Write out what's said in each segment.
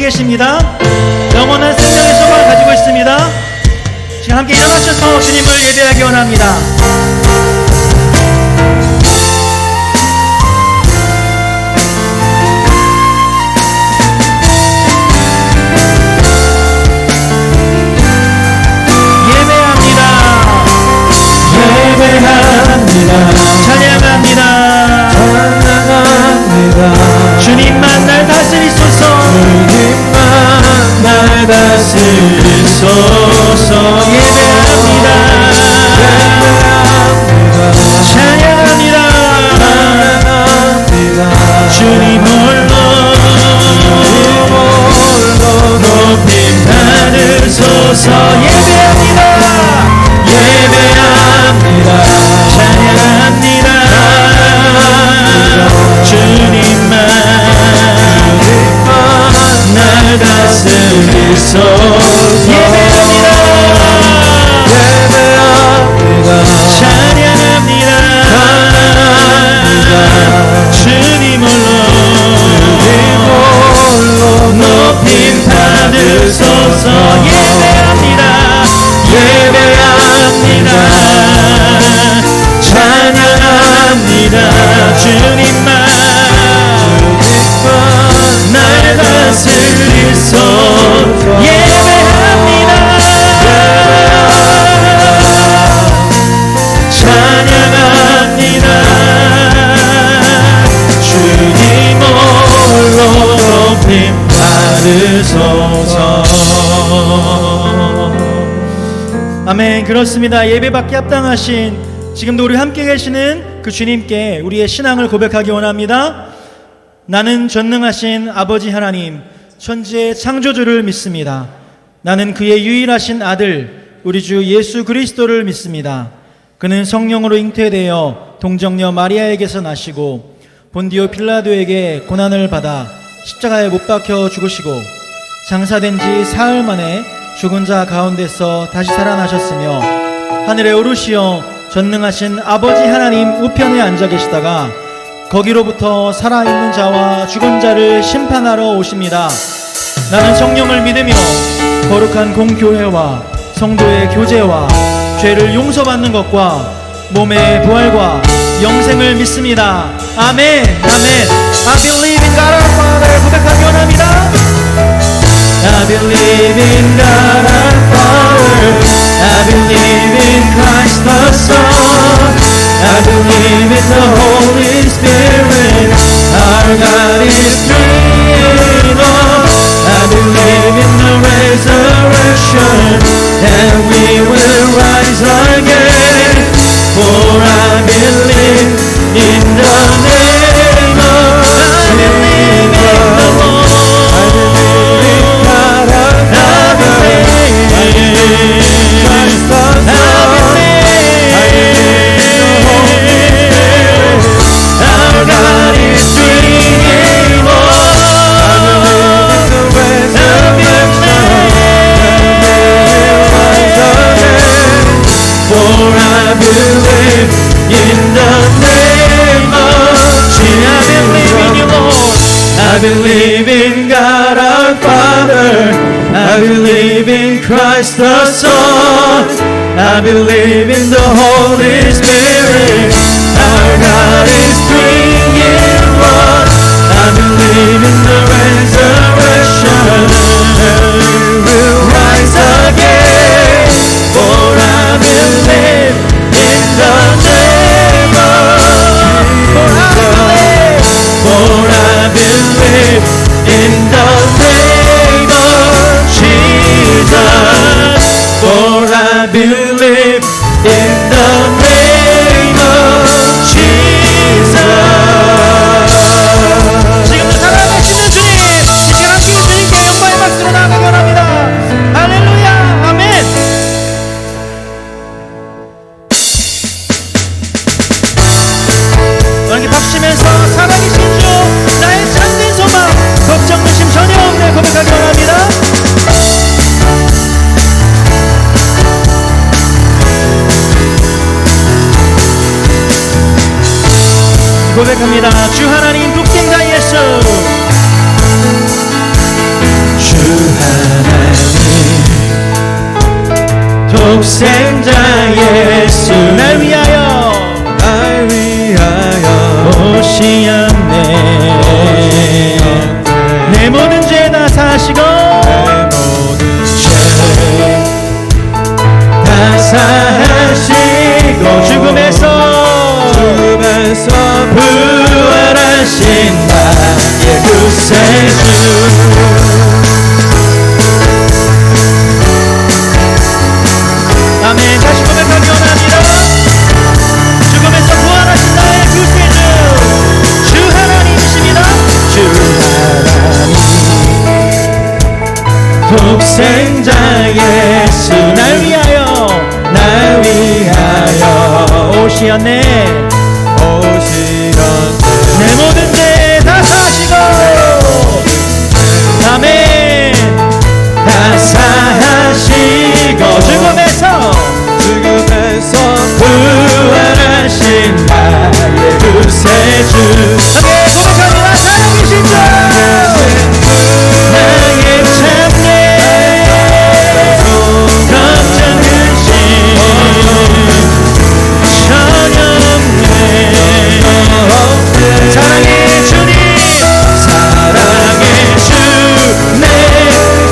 계십니다. 영원한 생명의 소망을 가지고 있습니다. 지금 함께 일어나셔서 주님을 예배하기 원합니다. 찬양합니다. 주님만 날 다스리소서. 주님만 날 다스리소서. 예배합니다. 찬양합니다. 주님 홀로 높임 받으소서. 예배합니다. 예배합니다. 찬양합니다. 주님만 날 다스리소서. 예배합니다. 찬양합니다. 주님 홀로 높임 받으소서. 예배합니다. 예배합니다. 찬양합니다. 주님만 날 다스리소서. 예배합니다. 찬양합니다. 주님 홀로 높임 받으소서. 아멘. 그렇습니다. 예배받기 합당하신 지금도 우리 함께 계시는 그 주님께 우리의 신앙을 고백하기 원합니다. 나는 전능하신 아버지 하나님, 천지의 창조주를 믿습니다. 나는 그의 유일하신 아들 우리 주 예수 그리스도를 믿습니다. 그는 성령으로 잉태되어 동정녀 마리아에게서 나시고 본디오 빌라도에게 고난을 받아 십자가에 못 박혀 죽으시고 장사된 지 사흘 만에 죽은 자 가운데서 다시 살아나셨으며 하늘에 오르시어 전능하신 아버지 하나님 우편에 앉아 계시다가 거기로부터 살아있는 자와 죽은 자를 심판하러 오십니다. 나는 성령을 믿으며 거룩한 공교회와 성도의 교제와 죄를 용서받는 것과 몸의 부활과 영생을 믿습니다. 아멘. 아멘. I believe in God our Father. 고백하기 원합니다. I believe in God our Father. I believe in Christ the Son. I believe in the Holy Spirit. Our God is three in one. I believe in the resurrection, and we will rise again. For I believe in the name of Jesus. I believe in God our Father. I believe in Christ the Son. I believe in the Holy Spirit. Our God is three in one. I believe in the resurrection. We will rise again. For I believe in the name of Jesus. For I believe in the name of Jesus. For I believe in the name of Jesus. 지금도 살아계시는 주님, 이 시간 함께 주님께 영광의 박수로 나아가기 원합니다. 할렐루야. 아멘. 이렇게 박수치면서 살아계신 주, 나의 참된 소망, 걱정 의심 전혀 없네 고백하기 원합니다. 고백합니다. 주 하나님 독생자 예수, 독생자 예수 날 위하여 날 위하여 오시었네. 내 모든 죄 다 사시고 내 모든 죄 다 사하시고 죽음에서 부활하신 나의 구세주 아멘. 다시 고백하기 원합니다. 죽음에서 부활하신 나의 구세주 주 하나님이십니다. 주 하나님 독생자 예수 날 위하여 날 위하여 오시었네. 오시었네 내 모든 죄 다 사시고 아멘. 다 사하시고 죽음에서 부활하신 나의 구세주 함께 고백합니다. 살아계신 주 나의 참내 걱정하신 전혀 없네. 사랑의 주님 사랑의 주 내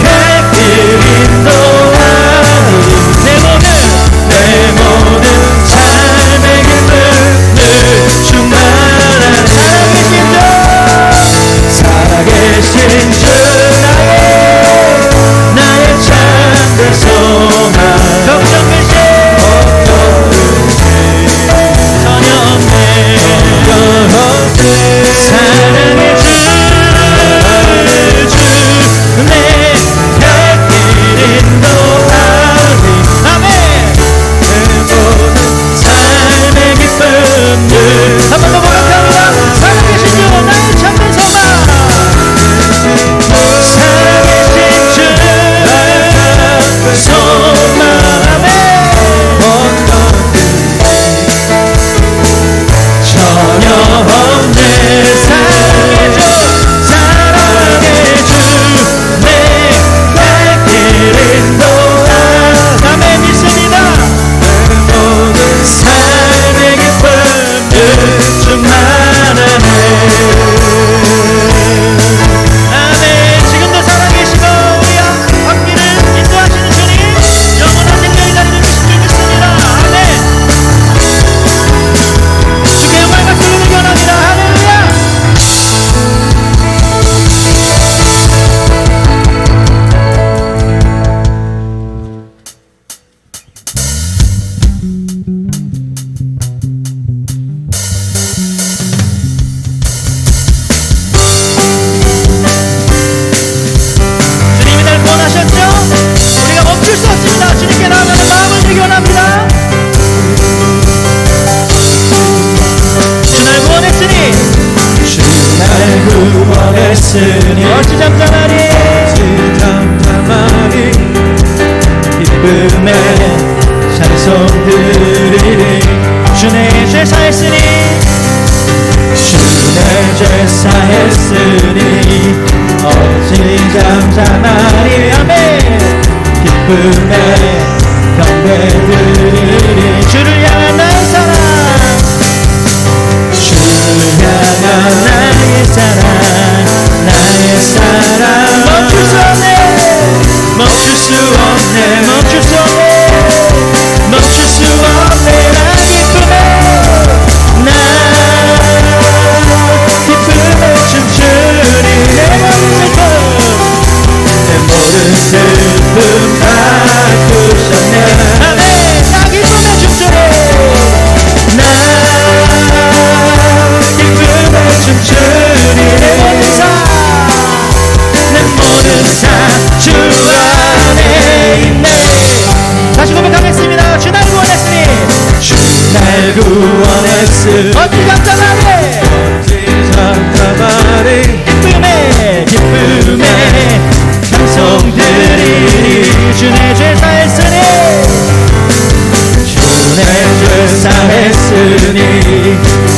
갈 길 인도하니 내 모든 삶의 기쁨 늘 충만한 살아계신 주 나의 참된 소망 걱정 근심 전혀 없네. 사랑의 주 내 갈 길 인도하니 아멘. 내 모든 삶의 기쁨들 한 번 더 고백합니다. 살아계신 주 나의 참된 소망 살아계신 주 나의 소망 아멘. 전혀 없네 사랑의 주 내 갈 길 인도하니 아멘. 믿습니다. 모든 삶의 기쁨들 충만하네 아멘. 지금도 살아계시고 우리 앞길을 인도하시는 주님 영원한 생명이 자리를 주신 줄 믿습니다. 아멘. 주께 영광과 소리를 원합니다. 할렐루야. 주님이 날 구원하셨죠? 우리가 멈출 수 없습니다. 주님께 나아가는 마음을 주기 원합니다. 주 날 구원했으니 주날 구원했으니 어찌 잠잠하리. 잠잠하니 기쁨에 찬송 드리리 주의 죄 사했으니 주의 죄 사했으니 어찌 잠잠하니 아멘. 기쁨에 경배 드리리 주를 향한 나의 사랑 주를 향한 나의 사랑 멈출 수 없네. 멈출 수 없네 멈출 수 없네. 멈출 수 없네 나 기쁨에 춤추니 내 모든 슬픔 바꾸셨네 아멘. 나 기쁨에 춤추네. 기쁨에 춤추니 내 모든 삶 주 안에 있네 다시 고백하겠습니다. 주 날 구원했으니 날 구원했으니 어찌 잠잠하리. 잠깐만이 기쁨에 찬송 드리니 주의 죄 사했으니 주의 죄 사했으니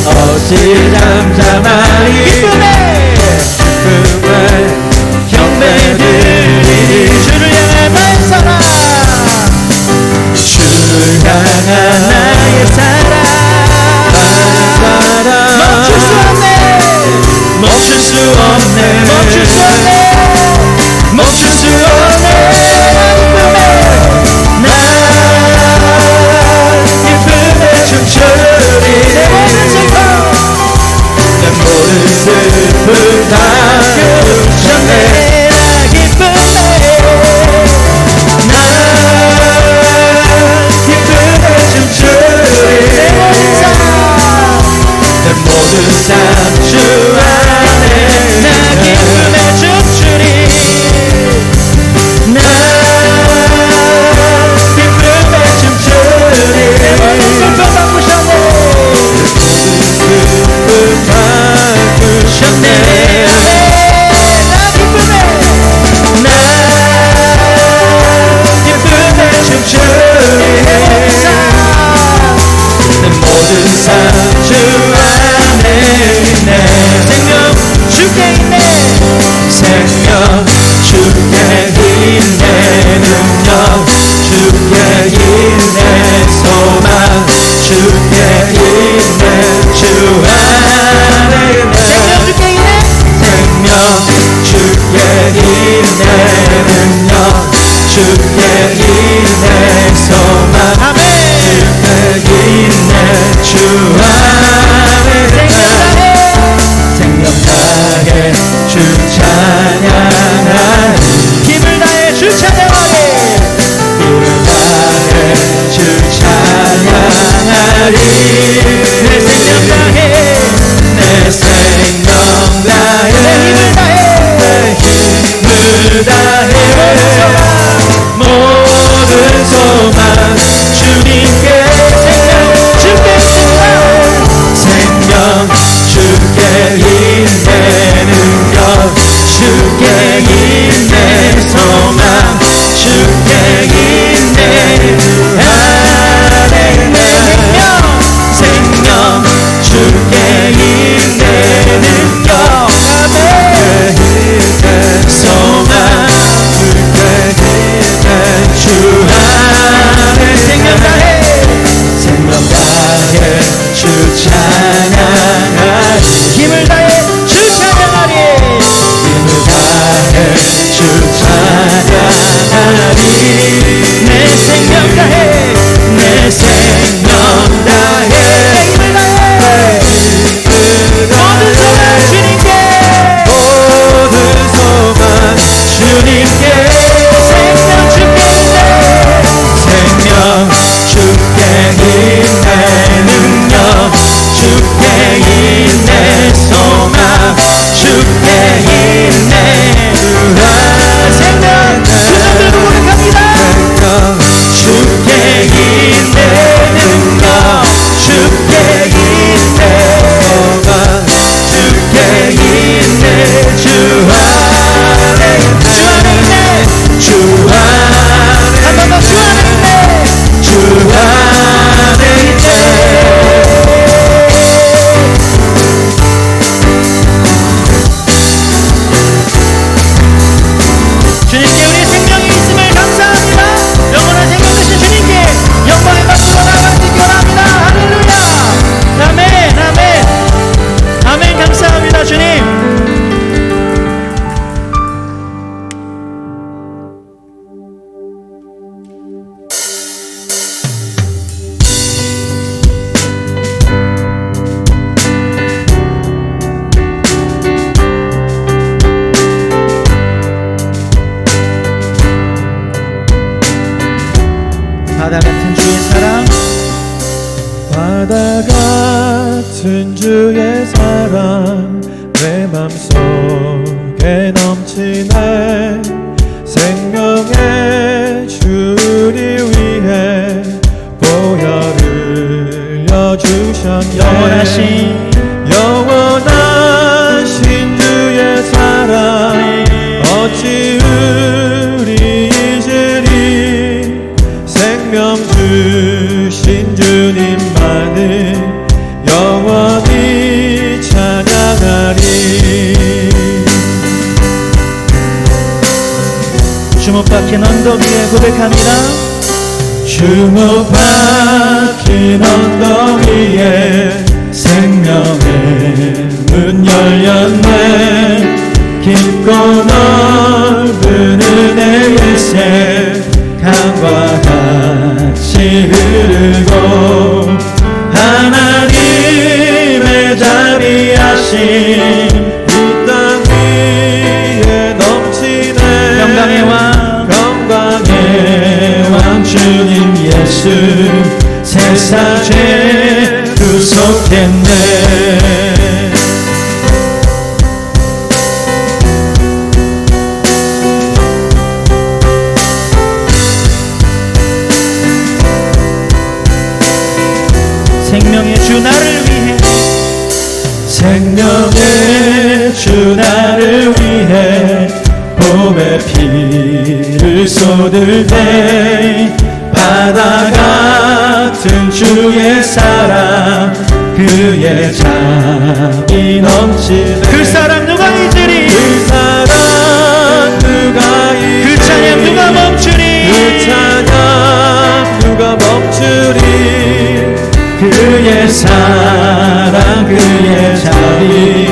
어찌 잠잠하니 기쁨에 경배 드리니 주를 향한 나의 사랑 주께 있네 소망 아멘. 주께 있네 주 안에 생명 다해 주 찬양하리 힘을 다해 주 찬양하리 힘을 다해 주 찬양하리 내 생명 다해 내 생명 다해 내 힘을 다해 내 힘을 다해 모든 소망 주님께 주께 있습니다 생명 주께 있네 능력 주께 있네 소망 주께 있네 안에 생명 주께 있네 능력 주께 있네 소망 주께 있네 주 안에 생명 다해 주 찬양하리 힘을 다해 주 찬양하리 힘을 다해 주 찬양하리 내 생명 다해 내 생명 다해 힘을 다해 모든 소망 주님께 모든 소망 주님께 생명 주께 있네 생명 주께 있네 능력 주께 있네 소망 주께 있네 생명 그 정도로 고백합니다 주께 있네 능력 주께 있네 소망 주께 있네 주 안에 있네 주 안에 한 번 더 주 안에 있네 주 안에 있네 주님께 우리 생명이 있음을 감사합니다 영원한 생명 되신 주님께 영광의 박수로 나아가시기 원합니다 할렐루야 아멘 아멘 아멘 감사합니다 주님 바다 같은 주의 사랑 바다 같은 주의 사랑 내 맘속에 넘치네 생명의 주를 위해 보혈을 흘려주셨네 영원하신 주의 사랑 어찌 우리 잊으리 생명 주신 주님만을 영원히 찬양하리 주목 박힌 언덕 위에 고백합니다 주목 박힌 언덕 위에 생명의 문 열렸네 깊고 넓은 은혜의 새 강과 같이 흐르고 하나님의 자비하신 이 땅 위에 넘치네 영광의 왕 주님 예수 세상 죄 구속했네 생명의 주 나를 위해 생명의 주 나를 위해 봄에 피를 쏟을 때 바다 같은 주의 사랑 그의 잠이 넘치네 그 사랑 누가 잊으리 그 사랑 누가 잊으리 그 찬양 누가 멈추리 그 찬양 누가 멈추리 그의 사랑 그의 자비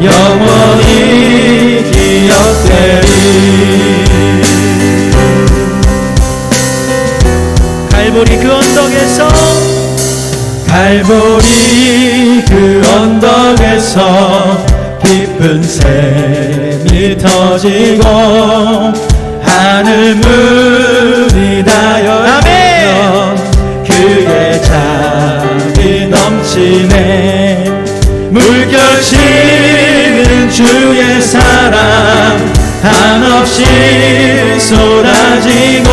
영원히 기억되리 갈보리 그 언덕에서 갈보리 그 언덕에서 깊은 샘이 터지고 하늘 문이 다 열리며 그의 잠이 넘치네 물결치는 주의 사랑 한없이 쏟아지고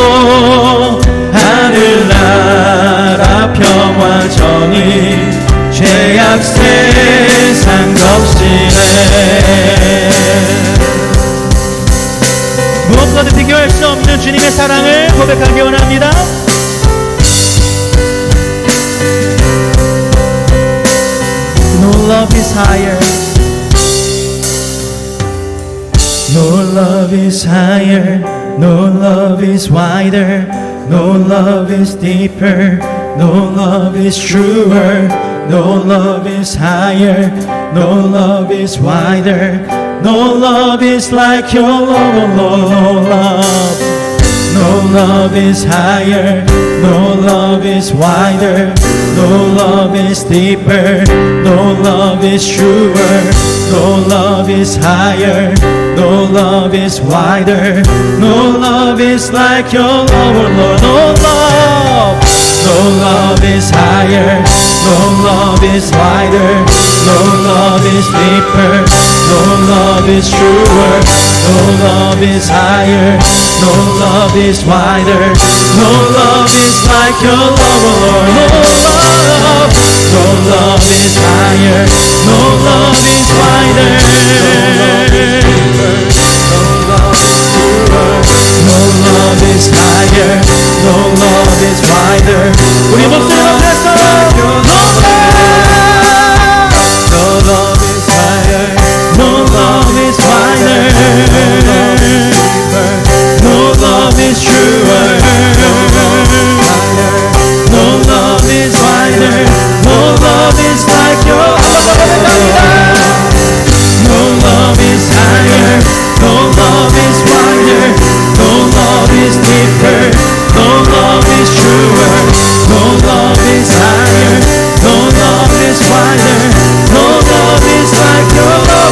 하늘나라 평화 정의 죄악 세상 덮시네 무엇과도 비교할 수 없는 주님의 사랑을 고백하기 원합니다. No love is higher. No love is higher, no love is wider, no love is deeper, no love is truer, no love is higher, no love is wider, no love is like your love, no love. No love is higher, no love is wider, no love is deeper, no love is truer, no love is higher, no love is wider, no love is like your love, Lord, no love. No love is higher, no love is wider, no love is deeper, no love is truer, no love is higher, no love is wider, no love is like your love, Lord, no love. No love is higher, no love is wider, no love is higher, no love is wider. 우리 목소리 높여서 No love is higher, no love is wider, no love is truer, no love is wider, no love is like your love. No love is higher, no love is wider, no love is deeper, no love is truer, no love is higher, no love is wider, no love is like your love.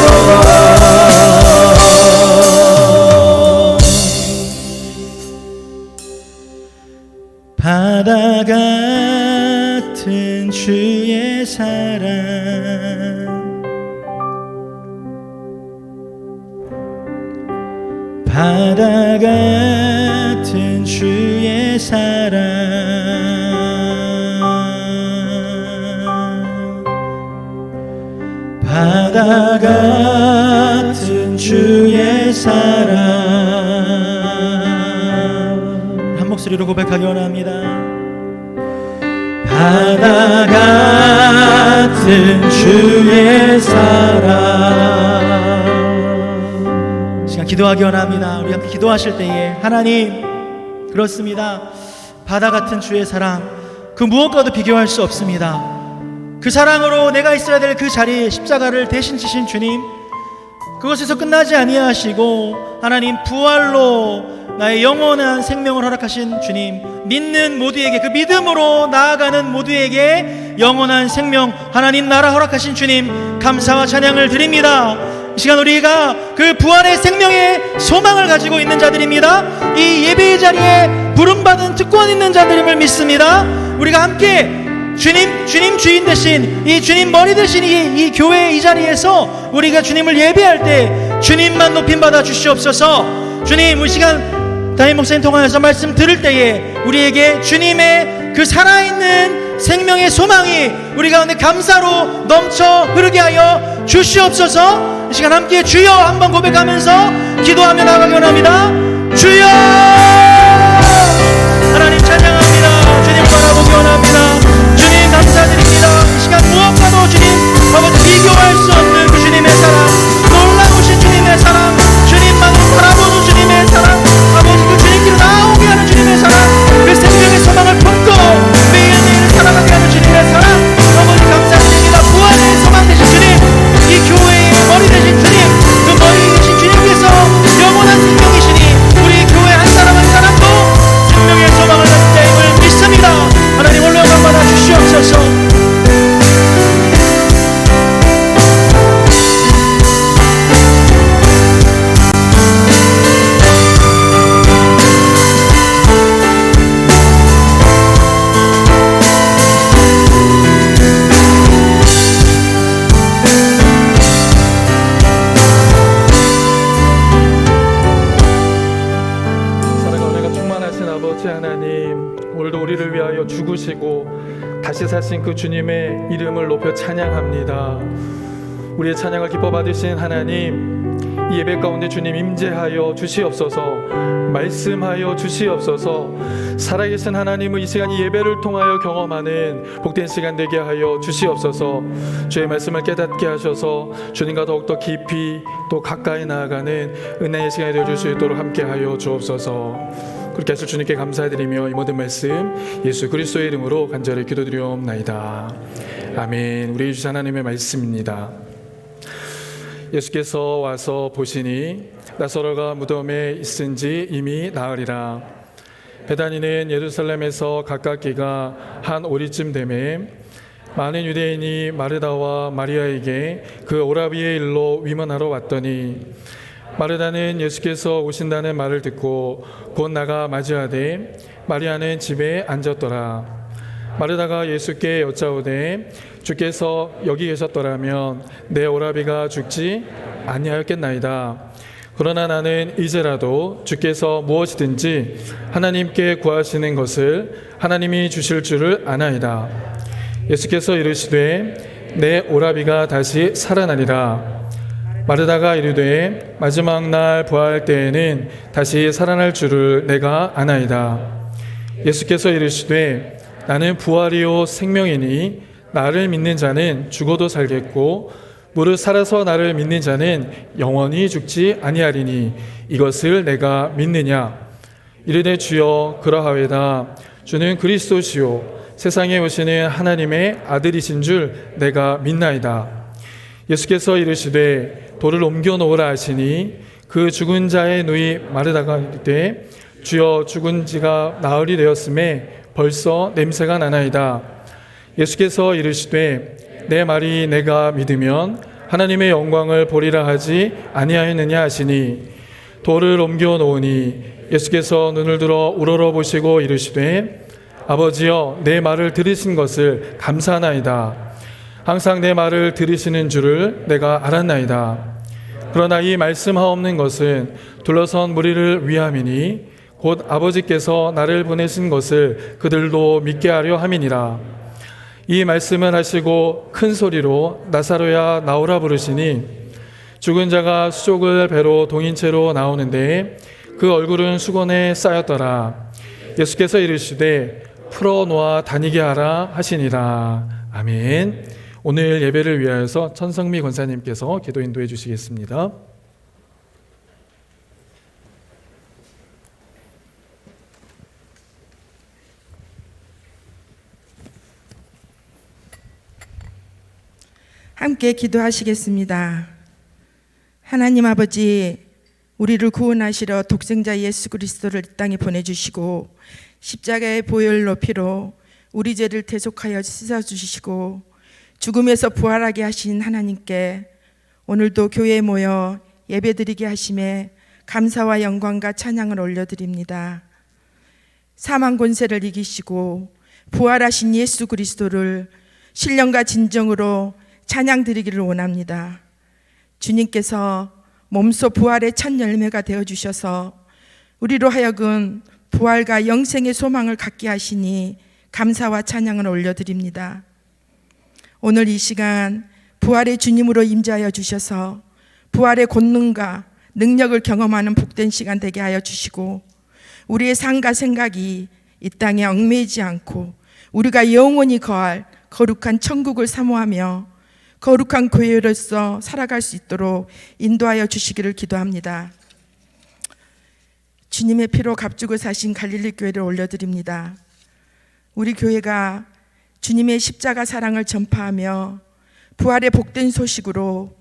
바다 같은 주의 사랑 바다 같은 주의 사랑 바다 같은 주의 사랑 한 목소리로 고백하기 원합니다. 바다 같은 주의 사랑. 시간 기도하기 원합니다. 우리 함께 기도하실 때에 하나님 그렇습니다. 바다 같은 주의 사랑 그 무엇과도 비교할 수 없습니다. 그 사랑으로 내가 있어야 될 그 자리에 십자가를 대신 지신 주님 그것에서 끝나지 아니하시고 하나님 부활로 나의 영원한 생명을 허락하신 주님 믿는 모두에게 그 믿음으로 나아가는 모두에게 영원한 생명 하나님 나라 허락하신 주님 감사와 찬양을 드립니다. 이 시간 우리가 그 부활의 생명의 소망을 가지고 있는 자들입니다. 이 예배의 자리에 부름받은 특권 있는 자들임을 믿습니다. 우리가 함께 주님 주인 대신 이 주님 머리 대신 이 교회의 이 자리에서 우리가 주님을 예배할 때 주님만 높임받아 주시옵소서. 주님 이 시간 담임 목사님 통하여서 말씀 들을 때에 우리에게 주님의 그 살아있는 생명의 소망이 우리 가운데 감사로 넘쳐 흐르게 하여 주시옵소서. 이 시간 함께 주여 한번 고백하면서 기도하며 나가기 원합니다. 주여 하나님 찬양합니다. 주님 바라보기 원합니다. 주님 감사드립니다. 이 시간 무엇과도 주님 아버지 비교할 수 없는 그 주님의 사랑 놀라우신 주님의 사랑 주님만을 바라보는 주님의 사랑 아버지 그 주님께로 나오게 하는 주님의 사랑 그 생명의 소망을 품고 매일매일 살아가게 하는 주님의 사랑 아버지 감사드립니다. 부활의 소망 되신 주님 이 교회의 머리 되신 주님 그 머리 되신 주님께서 영원한 생명이시니 우리 교회 한 사람 한 사람도 생명의 소망을 갖게 오늘도 우리를 위하여 죽으시고 다시 사신 그 주님의 이름을 높여 찬양합니다. 우리의 찬양을 기뻐 받으신 하나님, 이 예배 가운데 주님 임재하여 주시옵소서, 말씀하여 주시옵소서. 살아계신 하나님의 이 시간 이 예배를 통하여 경험하는 복된 시간 되게 하여 주시옵소서. 주의 말씀을 깨닫게 하셔서 주님과 더욱더 깊이 또 가까이 나아가는 은혜의 시간이 되어줄 수 있도록 함께하여 주옵소서. 그렇게 하실 주님께 감사드리며 이 모든 말씀 예수 그리스도의 이름으로 간절히 기도드리옵나이다. 아멘. 우리 주 하나님의 말씀입니다. 예수께서 와서 보시니 나사로가 무덤에 있은지 이미 나으리라. 베다니는 예루살렘에서 가깝기가 한 오리쯤 되매 많은 유대인이 마르다와 마리아에게 그 오라비의 일로 위문하러 왔더니 마르다는 예수께서 오신다는 말을 듣고 곧 나가 맞이하되 마리아는 집에 앉았더라. 마르다가 예수께 여짜오되 주께서 여기 계셨더라면 내 오라비가 죽지 아니하였겠나이다. 그러나 나는 이제라도 주께서 무엇이든지 하나님께 구하시는 것을 하나님이 주실 줄을 아나이다. 예수께서 이르시되 내 오라비가 다시 살아나리라. 마르다가 이르되 마지막 날 부활 때에는 다시 살아날 줄을 내가 아나이다. 예수께서 이르시되 나는 부활이요 생명이니 나를 믿는 자는 죽어도 살겠고 무릇 살아서 나를 믿는 자는 영원히 죽지 아니하리니 이것을 내가 믿느냐. 이르되 주여 그러하외다. 주는 그리스도시요 세상에 오시는 하나님의 아들이신 줄 내가 믿나이다. 예수께서 이르시되 돌을 옮겨 놓으라 하시니 그 죽은 자의 누이 마르다가 이르되 주여 죽은 지가 나흘이 되었음에 벌써 냄새가 나나이다. 예수께서 이르시되 내 말이 내가 믿으면 하나님의 영광을 보리라 하지 아니하였느냐 하시니 돌을 옮겨 놓으니 예수께서 눈을 들어 우러러 보시고 이르시되 아버지여 내 말을 들으신 것을 감사하나이다. 항상 내 말을 들으시는 줄을 내가 알았나이다. 그러나 이 말씀하옵는 것은 둘러선 무리를 위함이니 곧 아버지께서 나를 보내신 것을 그들도 믿게 하려 함이니라. 이 말씀을 하시고 큰 소리로 나사로야 나오라 부르시니 죽은 자가 수족을 배로 동인 채로 나오는데 그 얼굴은 수건에 쌓였더라. 예수께서 이르시되 풀어놓아 다니게 하라 하시니라. 아멘. 오늘 예배를 위하여서 천성미 권사님께서 기도 인도해 주시겠습니다. 함께 기도하시겠습니다. 하나님 아버지, 우리를 구원하시러 독생자 예수 그리스도를 이 땅에 보내주시고 십자가의 보혈로 피로 우리 죄를 대속하여 씻어주시고 죽음에서 부활하게 하신 하나님께 오늘도 교회에 모여 예배드리게 하심에 감사와 영광과 찬양을 올려드립니다. 사망 권세를 이기시고 부활하신 예수 그리스도를 신령과 진정으로 찬양 드리기를 원합니다. 주님께서 몸소 부활의 첫 열매가 되어주셔서 우리로 하여금 부활과 영생의 소망을 갖게 하시니 감사와 찬양을 올려드립니다. 오늘 이 시간 부활의 주님으로 임재하여 주셔서 부활의 권능과 능력을 경험하는 복된 시간 되게 하여 주시고 우리의 삶과 생각이 이 땅에 얽매이지 않고 우리가 영원히 거할 거룩한 천국을 사모하며 거룩한 교회로서 살아갈 수 있도록 인도하여 주시기를 기도합니다. 주님의 피로 값주고 사신 갈릴리 교회를 올려드립니다. 우리 교회가 주님의 십자가 사랑을 전파하며 부활의 복된 소식으로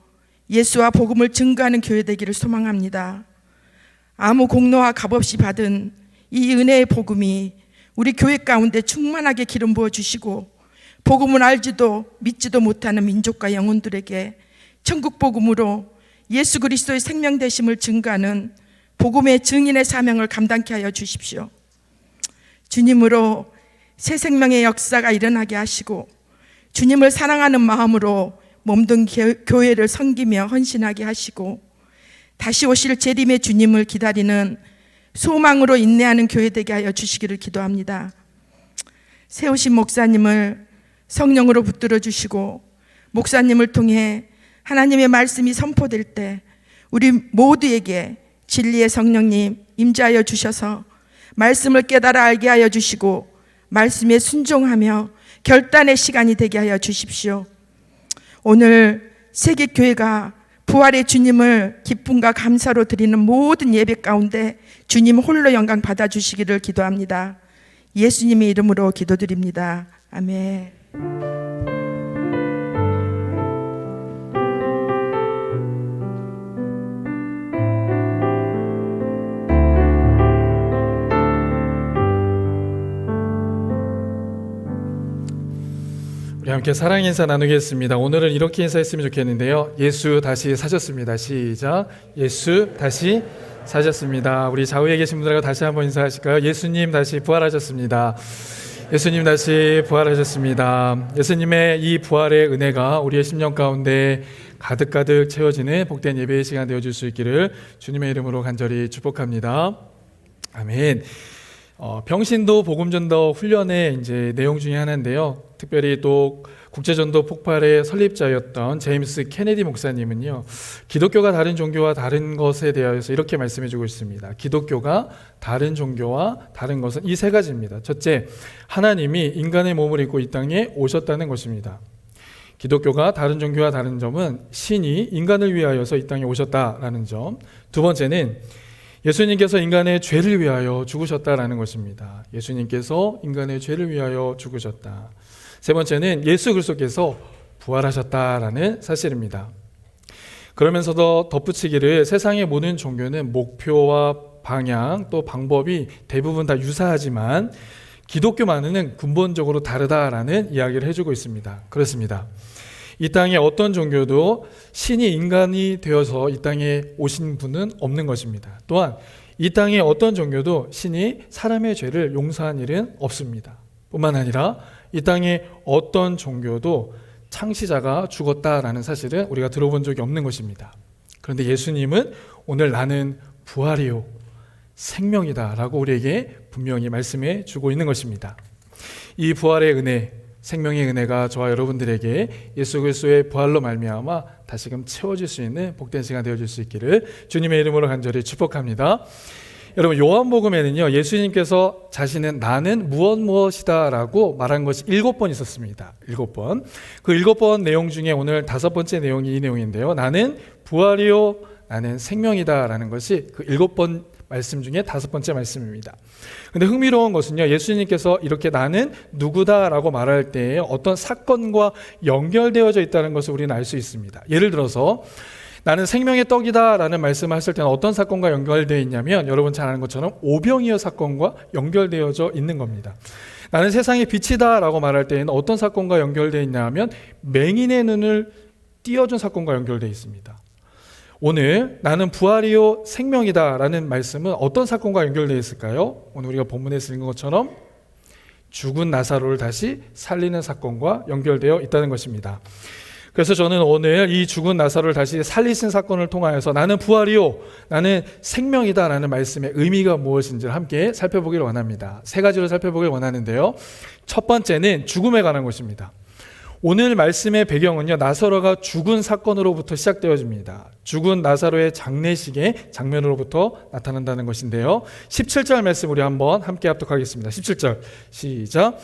예수와 복음을 증거하는 교회 되기를 소망합니다. 아무 공로와 값없이 받은 이 은혜의 복음이 우리 교회 가운데 충만하게 기름 부어 주시고 복음을 알지도 믿지도 못하는 민족과 영혼들에게 천국 복음으로 예수 그리스도의 생명 되심을 증거하는 복음의 증인의 사명을 감당케 하여 주십시오. 주님으로 새 생명의 역사가 일어나게 하시고 주님을 사랑하는 마음으로 몸든 교회를 섬기며 헌신하게 하시고 다시 오실 재림의 주님을 기다리는 소망으로 인내하는 교회 되게 하여 주시기를 기도합니다. 세우신 목사님을 성령으로 붙들어 주시고 목사님을 통해 하나님의 말씀이 선포될 때 우리 모두에게 진리의 성령님 임재하여 주셔서 말씀을 깨달아 알게 하여 주시고 말씀에 순종하며 결단의 시간이 되게 하여 주십시오. 오늘 세계교회가 부활의 주님을 기쁨과 감사로 드리는 모든 예배 가운데 주님 홀로 영광 받아주시기를 기도합니다. 예수님의 이름으로 기도드립니다. 아멘. 우리 함께 사랑 인사 나누겠습니다. 오늘은 이렇게 인사했으면 좋겠는데요. 예수 다시 사셨습니다. 시작. 예수 다시 사셨습니다. 우리 좌우에 계신 분들과 다시 한번 인사하실까요? 예수님 다시 부활하셨습니다. 예수님 다시 부활하셨습니다. 예수님의 이 부활의 은혜가 우리의 심령 가운데 가득가득 채워지는 복된 예배의 시간 되어줄 수 있기를 주님의 이름으로 간절히 축복합니다. 아멘. 병신도 복음전도 훈련의 이제 내용 중에 하나인데요. 특별히 또 국제전도 폭발의 설립자였던 제임스 케네디 목사님은요, 기독교가 다른 종교와 다른 것에 대하여서 이렇게 말씀해주고 있습니다. 기독교가 다른 종교와 다른 것은 이 세 가지입니다. 첫째, 하나님이 인간의 몸을 입고 이 땅에 오셨다는 것입니다. 기독교가 다른 종교와 다른 점은 신이 인간을 위하여서 이 땅에 오셨다라는 점. 두 번째는 예수님께서 인간의 죄를 위하여 죽으셨다라는 것입니다. 예수님께서 인간의 죄를 위하여 죽으셨다. 세 번째는 예수 그리스도께서 부활하셨다라는 사실입니다. 그러면서도 덧붙이기를 세상의 모든 종교는 목표와 방향 또 방법이 대부분 다 유사하지만 기독교만은 근본적으로 다르다라는 이야기를 해주고 있습니다. 그렇습니다. 이 땅에 어떤 종교도 신이 인간이 되어서 이 땅에 오신 분은 없는 것입니다. 또한 이 땅에 어떤 종교도 신이 사람의 죄를 용서한 일은 없습니다. 뿐만 아니라 이 땅에 어떤 종교도 창시자가 죽었다라는 사실은 우리가 들어본 적이 없는 것입니다. 그런데 예수님은 오늘 나는 부활이요 생명이다 라고 우리에게 분명히 말씀해 주고 있는 것입니다. 이 부활의 은혜, 생명의 은혜가 저와 여러분들에게 예수 그리스도의 부활로 말미암아 다시금 채워질 수 있는 복된 시간 되어질 수 있기를 주님의 이름으로 간절히 축복합니다. 여러분, 요한복음에는요, 예수님께서 자신은 나는 무엇이다 라고 말한 것이 7번 있었습니다. 7번. 그 7번 내용 중에 오늘 5번째 내용이 이 내용인데요. 나는 부활이요 나는 생명이다 라는 것이 그 7번 말씀 중에 5번째 말씀입니다. 근데 흥미로운 것은요, 예수님께서 이렇게 나는 누구다라고 말할 때 어떤 사건과 연결되어져 있다는 것을 우리는 알 수 있습니다. 예를 들어서 나는 생명의 떡이다라는 말씀을 하실 때는 어떤 사건과 연결되어 있냐면 여러분 잘 아는 것처럼 오병이어 사건과 연결되어져 있는 겁니다. 나는 세상의 빛이다라고 말할 때에는 어떤 사건과 연결되어 있냐면 맹인의 눈을 띄어준 사건과 연결되어 있습니다. 오늘 나는 부활이요 생명이다 라는 말씀은 어떤 사건과 연결되어 있을까요? 오늘 우리가 본문에서 읽은 것처럼 죽은 나사로를 다시 살리는 사건과 연결되어 있다는 것입니다. 그래서 저는 오늘 이 죽은 나사로를 다시 살리신 사건을 통하여서 나는 부활이요 나는 생명이다 라는 말씀의 의미가 무엇인지를 함께 살펴보기를 원합니다. 3가지로 살펴보기를 원하는데요. 첫 번째는 죽음에 관한 것입니다. 오늘 말씀의 배경은요, 나사로가 죽은 사건으로부터 시작되어집니다. 죽은 나사로의 장례식의 장면으로부터 나타난다는 것인데요. 17절 말씀 우리 한번 함께 합독하겠습니다. 17절 시작.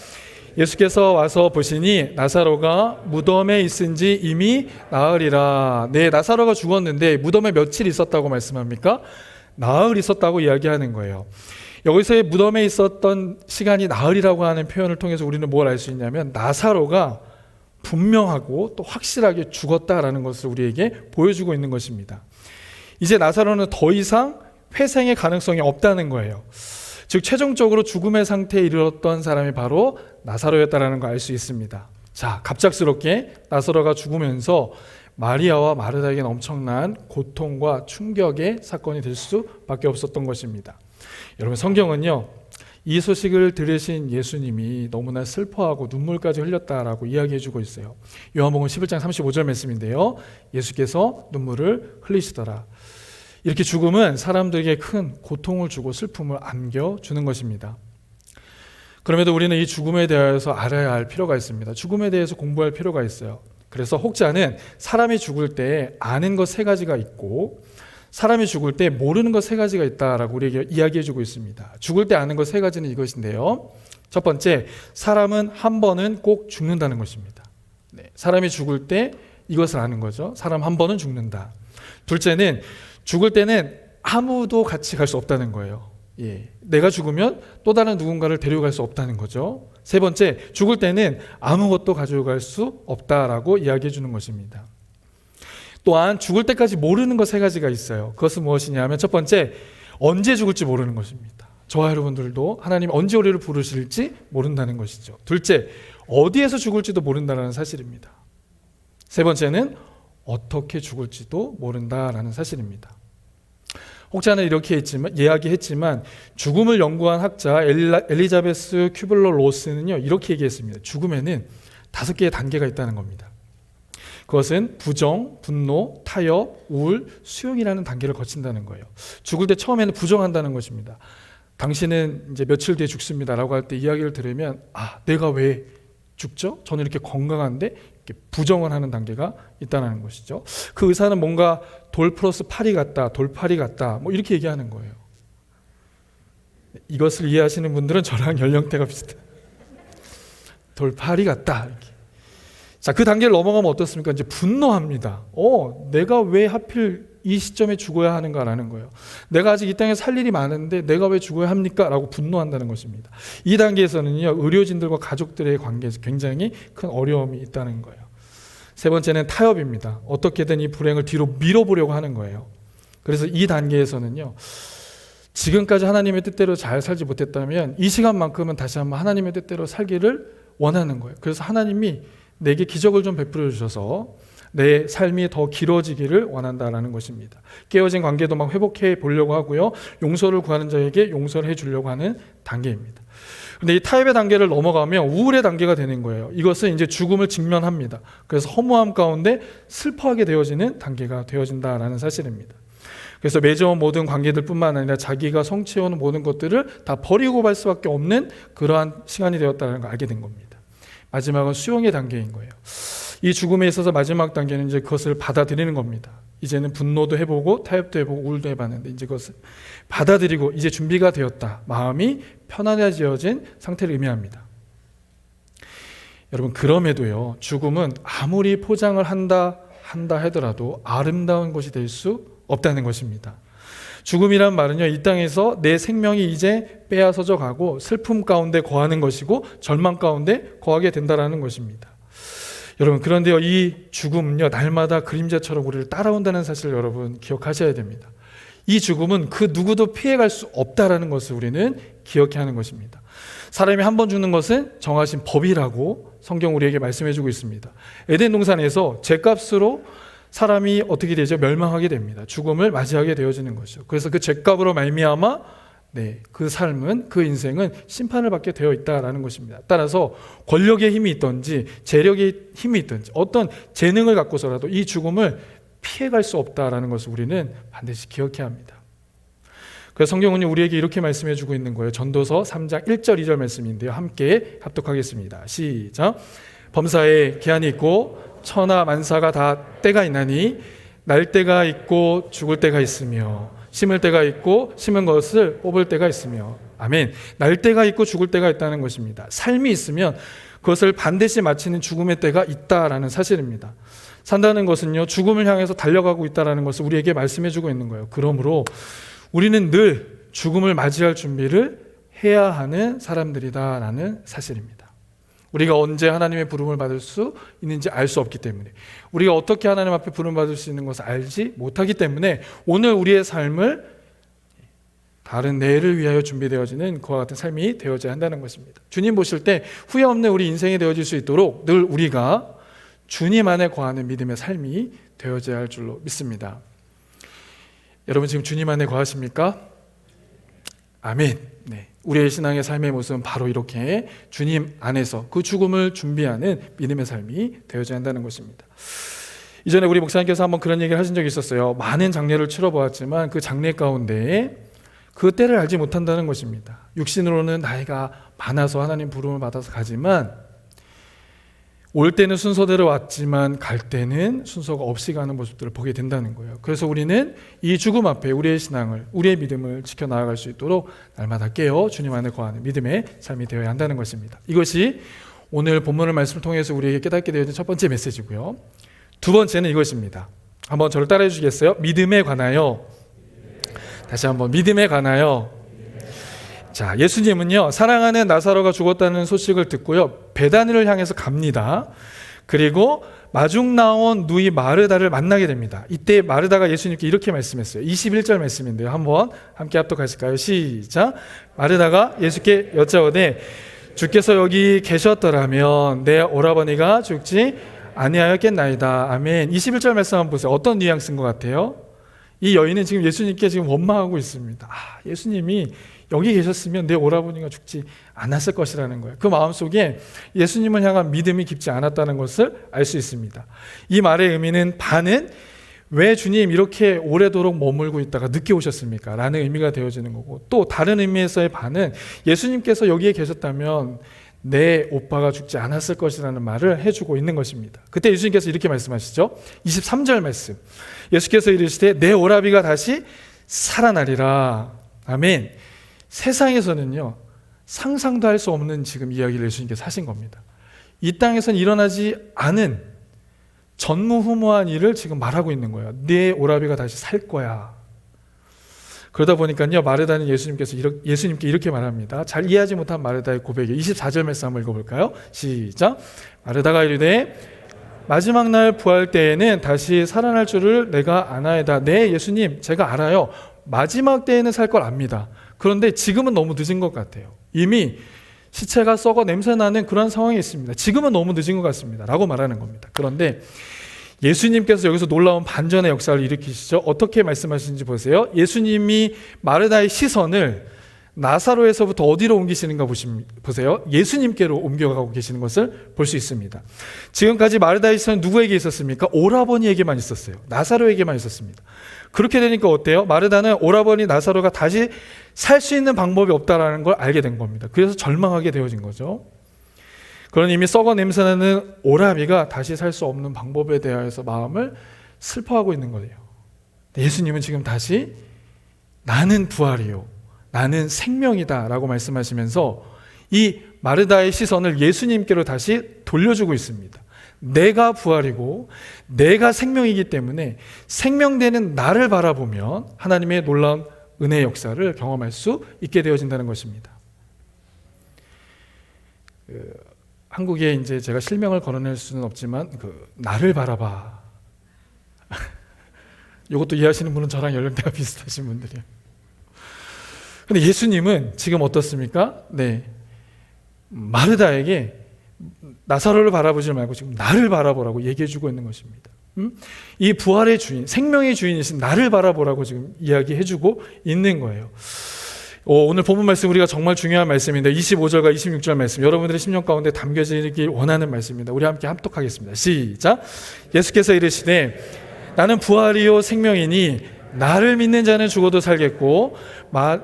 예수께서 와서 보시니 나사로가 무덤에 있은지 이미 나흘이라. 네, 나사로가 죽었는데 무덤에 며칠 있었다고 말씀합니까? 나흘 있었다고 이야기하는 거예요. 여기서의 무덤에 있었던 시간이 나흘이라고 하는 표현을 통해서 우리는 뭘 알 수 있냐면 나사로가 분명하고 또 확실하게 죽었다라는 것을 우리에게 보여주고 있는 것입니다. 이제 나사로는 더 이상 회생의 가능성이 없다는 거예요. 즉 최종적으로 죽음의 상태에 이르렀던 사람이 바로 나사로였다라는 걸 알 수 있습니다. 자, 갑작스럽게 나사로가 죽으면서 마리아와 마르다에게는 엄청난 고통과 충격의 사건이 될 수밖에 없었던 것입니다. 여러분, 성경은요, 이 소식을 들으신 예수님이 너무나 슬퍼하고 눈물까지 흘렸다라고 이야기해주고 있어요. 요한복음 11장 35절 말씀인데요, 예수께서 눈물을 흘리시더라. 이렇게 죽음은 사람들에게 큰 고통을 주고 슬픔을 안겨주는 것입니다. 그럼에도 우리는 이 죽음에 대해서 알아야 할 필요가 있습니다. 죽음에 대해서 공부할 필요가 있어요. 그래서 혹자는 사람이 죽을 때 아는 것 3가지가 있고 사람이 죽을 때 모르는 것 3가지가 있다라고 우리에게 이야기해주고 있습니다. 죽을 때 아는 것 3가지는 이것인데요. 첫 번째, 사람은 한 번은 꼭 죽는다는 것입니다. 사람이 죽을 때 이것을 아는 거죠. 사람 한 번은 죽는다. 둘째는 죽을 때는 아무도 같이 갈 수 없다는 거예요. 내가 죽으면 또 다른 누군가를 데려갈 수 없다는 거죠. 세 번째, 죽을 때는 아무것도 가져갈 수 없다라고 이야기해 주는 것입니다. 또한 죽을 때까지 모르는 것 3가지가 있어요. 그것은 무엇이냐면 첫 번째, 언제 죽을지 모르는 것입니다. 저와 여러분들도 하나님이 언제 우리를 부르실지 모른다는 것이죠. 둘째, 어디에서 죽을지도 모른다는 사실입니다. 세 번째는 어떻게 죽을지도 모른다라는 사실입니다. 혹자는 이렇게 이야기했지만 죽음을 연구한 학자 엘리자베스 큐블러 로스는요, 이렇게 얘기했습니다. 죽음에는 5개의 단계가 있다는 겁니다. 그것은 부정, 분노, 타협, 우울, 수용이라는 단계를 거친다는 거예요. 죽을 때 처음에는 부정한다는 것입니다. 당신은 이제 며칠 뒤에 죽습니다라고 할 때 이야기를 들으면 내가 왜 죽죠? 저는 이렇게 건강한데 이렇게 부정을 하는 단계가 있다는 것이죠. 그 의사는 뭔가 돌 플러스 팔이 같다, 돌팔이 같다, 뭐 이렇게 얘기하는 거예요. 이것을 이해하시는 분들은 저랑 연령대가 비슷해요. 돌팔이 같다 이렇게. 자, 그 단계를 넘어가면 어떻습니까? 이제 분노합니다. 내가 왜 하필 이 시점에 죽어야 하는가라는 거예요. 내가 아직 이 땅에 살 일이 많은데 내가 왜 죽어야 합니까? 라고 분노한다는 것입니다. 이 단계에서는요, 의료진들과 가족들의 관계에서 굉장히 큰 어려움이 있다는 거예요. 세 번째는 타협입니다. 어떻게든 이 불행을 뒤로 밀어보려고 하는 거예요. 그래서 이 단계에서는요, 지금까지 하나님의 뜻대로 잘 살지 못했다면 이 시간만큼은 다시 한번 하나님의 뜻대로 살기를 원하는 거예요. 그래서 하나님이 내게 기적을 좀 베풀어 주셔서 내 삶이 더 길어지기를 원한다라는 것입니다. 깨어진 관계도 막 회복해 보려고 하고요, 용서를 구하는 자에게 용서를 해주려고 하는 단계입니다. 그런데 이 타협의 단계를 넘어가면 우울의 단계가 되는 거예요. 이것은 이제 죽음을 직면합니다. 그래서 허무함 가운데 슬퍼하게 되어지는 단계가 되어진다라는 사실입니다. 그래서 맺어온 모든 관계들뿐만 아니라 자기가 성취해오는 모든 것들을 다 버리고 갈 수밖에 없는 그러한 시간이 되었다는 걸 알게 된 겁니다. 마지막은 수용의 단계인 거예요. 이 죽음에 있어서 마지막 단계는 이제 그것을 받아들이는 겁니다. 이제는 분노도 해보고 타협도 해보고 우울도 해봤는데 이제 그것을 받아들이고 이제 준비가 되었다, 마음이 편안해지어진 상태를 의미합니다. 여러분, 그럼에도요, 죽음은 아무리 포장을 한다 하더라도 아름다운 것이 될 수 없다는 것입니다. 죽음이란 말은요, 이 땅에서 내 생명이 이제 빼앗아져 가고 슬픔 가운데 거하는 것이고 절망 가운데 거하게 된다는 것입니다. 여러분, 그런데요, 이 죽음은요, 날마다 그림자처럼 우리를 따라온다는 사실을 여러분 기억하셔야 됩니다. 이 죽음은 그 누구도 피해갈 수 없다라는 것을 우리는 기억해야 하는 것입니다. 사람이 한 번 죽는 것은 정하신 법이라고 성경 우리에게 말씀해주고 있습니다. 에덴 동산에서 죄값으로 사람이 어떻게 되죠? 멸망하게 됩니다. 죽음을 맞이하게 되어지는 것이죠. 그래서 그 죄값으로 말미암아 그 삶은, 그 인생은 심판을 받게 되어 있다라는 것입니다. 따라서 권력의 힘이 있든지 재력의 힘이 있든지 어떤 재능을 갖고서라도 이 죽음을 피해갈 수 없다라는 것을 우리는 반드시 기억해야 합니다. 그래서 성경은 우리에게 이렇게 말씀해 주고 있는 거예요. 전도서 3장 1절 2절 말씀인데요, 함께 합독하겠습니다. 시작. 범사에 기한이 있고 천하 만사가 다 때가 있나니 날 때가 있고 죽을 때가 있으며 심을 때가 있고 심은 것을 뽑을 때가 있으며. 아멘. 날 때가 있고 죽을 때가 있다는 것입니다. 삶이 있으면 그것을 반드시 마치는 죽음의 때가 있다라는 사실입니다. 산다는 것은요, 죽음을 향해서 달려가고 있다는 것을 우리에게 말씀해 주고 있는 거예요. 그러므로 우리는 늘 죽음을 맞이할 준비를 해야 하는 사람들이다라는 사실입니다. 우리가 언제 하나님의 부름을 받을 수 있는지 알 수 없기 때문에, 우리가 어떻게 하나님 앞에 부름 받을 수 있는 것을 알지 못하기 때문에 오늘 우리의 삶을 다른 내일을 위하여 준비되어지는 그와 같은 삶이 되어져야 한다는 것입니다. 주님 보실 때 후회 없는 우리 인생이 되어질 수 있도록 늘 우리가 주님 안에 거하는 믿음의 삶이 되어져야 할 줄로 믿습니다. 여러분, 지금 주님 안에 거하십니까? 아멘. 우리의 신앙의 삶의 모습은 바로 이렇게 주님 안에서 그 죽음을 준비하는 믿음의 삶이 되어져야 한다는 것입니다. 이전에 우리 목사님께서 한번 그런 얘기를 하신 적이 있었어요. 많은 장례를 치러보았지만 그 장례 가운데 그 때를 알지 못한다는 것입니다. 육신으로는 나이가 많아서 하나님 부름을 받아서 가지만 올 때는 순서대로 왔지만 갈 때는 순서가 없이 가는 모습들을 보게 된다는 거예요. 그래서 우리는 이 죽음 앞에 우리의 신앙을, 우리의 믿음을 지켜나갈 수 있도록 날마다 깨어 주님 안에 거하는 믿음의 삶이 되어야 한다는 것입니다. 이것이 오늘 본문의 말씀을 통해서 우리에게 깨닫게 되어진 첫 번째 메시지고요. 두 번째는 이것입니다. 한번 저를 따라해 주시겠어요? 믿음에 관하여. 다시 한번 믿음에 관하여. 자, 예수님은요, 사랑하는 나사로가 죽었다는 소식을 듣고요, 베다니를 향해서 갑니다. 그리고 마중 나온 누이 마르다를 만나게 됩니다. 이때 마르다가 예수님께 이렇게 말씀했어요. 21절 말씀인데요. 한번 함께 합독하실까요? 시작. 마르다가 예수께 여짜오되 주께서 여기 계셨더라면 내 오라버니가 죽지 아니하였겠나이다. 아멘. 21절 말씀 한번 보세요. 어떤 뉘앙스인 것 같아요? 이 여인은 지금 예수님께 지금 원망하고 있습니다. 예수님이 여기 계셨으면 내 오라버니가 죽지 않았을 것이라는 거예요. 그 마음속에 예수님을 향한 믿음이 깊지 않았다는 것을 알 수 있습니다. 이 말의 의미는 반은 왜 주님 이렇게 오래도록 머물고 있다가 늦게 오셨습니까? 라는 의미가 되어지는 거고, 또 다른 의미에서의 반은 예수님께서 여기에 계셨다면 내 오빠가 죽지 않았을 것이라는 말을 해주고 있는 것입니다. 그때 예수님께서 이렇게 말씀하시죠. 23절 말씀. 예수께서 이르시되 내 오라비가 다시 살아나리라. 아멘. 세상에서는요, 상상도 할 수 없는 지금 이야기를 예수님께서 하신 겁니다. 이 땅에서는 일어나지 않은 전무후무한 일을 지금 말하고 있는 거예요. 내 오라비가 다시 살 거야. 그러다 보니까요, 마르다는 예수님께 이렇게 말합니다. 잘 이해하지 못한 마르다의 고백에 24절 말씀 한번 읽어볼까요? 시작. 마르다가 이르되 마지막 날 부활 때에는 다시 살아날 줄을 내가 아나이다. 네, 예수님, 제가 알아요. 마지막 때에는 살 걸 압니다. 그런데 지금은 너무 늦은 것 같아요. 이미 시체가 썩어 냄새나는 그런 상황이 있습니다. 지금은 너무 늦은 것 같습니다. 라고 말하는 겁니다. 그런데 예수님께서 여기서 놀라운 반전의 역사를 일으키시죠. 어떻게 말씀하시는지 보세요. 예수님이 마르다의 시선을 나사로에서부터 어디로 옮기시는가 보세요. 예수님께로 옮겨가고 계시는 것을 볼 수 있습니다. 지금까지 마르다의 시선은 누구에게 있었습니까? 오라버니에게만 있었어요. 나사로에게만 있었습니다. 그렇게 되니까 어때요? 마르다는 오라버니 나사로가 다시 살 수 있는 방법이 없다는 걸 알게 된 겁니다. 그래서 절망하게 되어진 거죠. 그런 이미 썩어 냄새나는 오라비가 다시 살 수 없는 방법에 대하여서 마음을 슬퍼하고 있는 거예요. 예수님은 지금 다시 나는 부활이요, 나는 생명이다 라고 말씀하시면서 이 마르다의 시선을 예수님께로 다시 돌려주고 있습니다. 내가 부활이고 내가 생명이기 때문에 생명되는 나를 바라보면 하나님의 놀라운 은혜의 역사를 경험할 수 있게 되어진다는 것입니다. 한국에 이제 제가 실명을 거론할 수는 없지만 나를 바라봐. 이것도 이해하시는 분은 저랑 연령대가 비슷하신 분들이에요. 근데 예수님은 지금 어떻습니까? 네, 마르다에게 나사로를 바라보지 말고 지금 나를 바라보라고 얘기해주고 있는 것입니다. 이 부활의 주인, 생명의 주인이신 나를 바라보라고 지금 이야기해주고 있는 거예요. 오늘 본문 말씀 우리가 정말 중요한 말씀인데 25절과 26절 말씀 여러분들의 심령 가운데 담겨지길 원하는 말씀입니다. 우리 함께 합독하겠습니다. 시작. 예수께서 이르시되 나는 부활이요 생명이니 나를 믿는 자는 죽어도 살겠고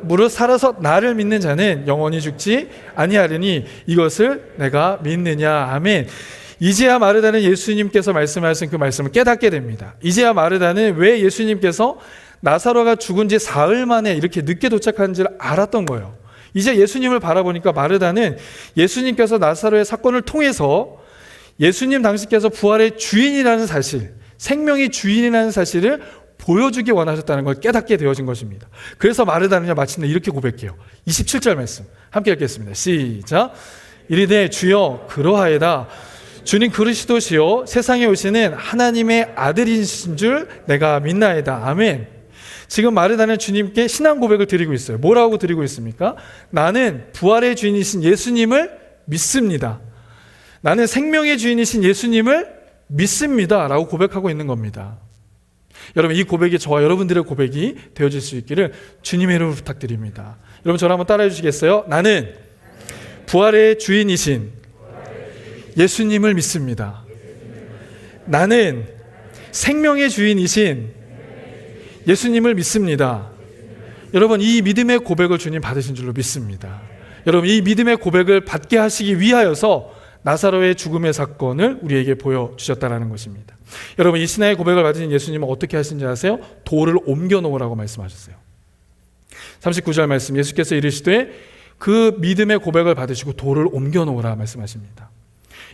무릇 살아서 나를 믿는 자는 영원히 죽지 아니하리니 이것을 내가 믿느냐. 아멘. 이제야 마르다는 예수님께서 말씀하신 그 말씀을 깨닫게 됩니다. 이제야 마르다는 왜 예수님께서 나사로가 죽은 지 사흘 만에 이렇게 늦게 도착한지를 알았던 거예요. 이제 예수님을 바라보니까 마르다는 예수님께서 나사로의 사건을 통해서 예수님 당시께서 부활의 주인이라는 사실, 생명의 주인이라는 사실을 보여주기 원하셨다는 걸 깨닫게 되어진 것입니다. 그래서 마르다는요, 마침내 이렇게 고백해요. 27절 말씀 함께 읽겠습니다. 시작. 이르되 주여 그러하이다. 주님 그리스도시요 세상에 오시는 하나님의 아들이신 줄 내가 믿나이다. 아멘. 지금 마르다는 주님께 신앙 고백을 드리고 있어요. 뭐라고 드리고 있습니까? 나는 부활의 주인이신 예수님을 믿습니다. 나는 생명의 주인이신 예수님을 믿습니다. 라고 고백하고 있는 겁니다. 여러분, 이 고백이 저와 여러분들의 고백이 되어질 수 있기를 주님의 이름으로 부탁드립니다. 여러분, 저를 한번 따라해 주시겠어요? 나는 부활의 주인이신 예수님을 믿습니다. 나는 생명의 주인이신 예수님을 믿습니다. 여러분, 이 믿음의 고백을 주님 받으신 줄로 믿습니다. 여러분, 이 믿음의 고백을 받게 하시기 위하여서 나사로의 죽음의 사건을 우리에게 보여주셨다는 것입니다. 여러분, 이 신앙의 고백을 받으신 예수님은 어떻게 하신지 아세요? 돌을 옮겨 놓으라고 말씀하셨어요. 39절 말씀, 예수께서 이르시되 그 믿음의 고백을 받으시고 돌을 옮겨 놓으라 말씀하십니다.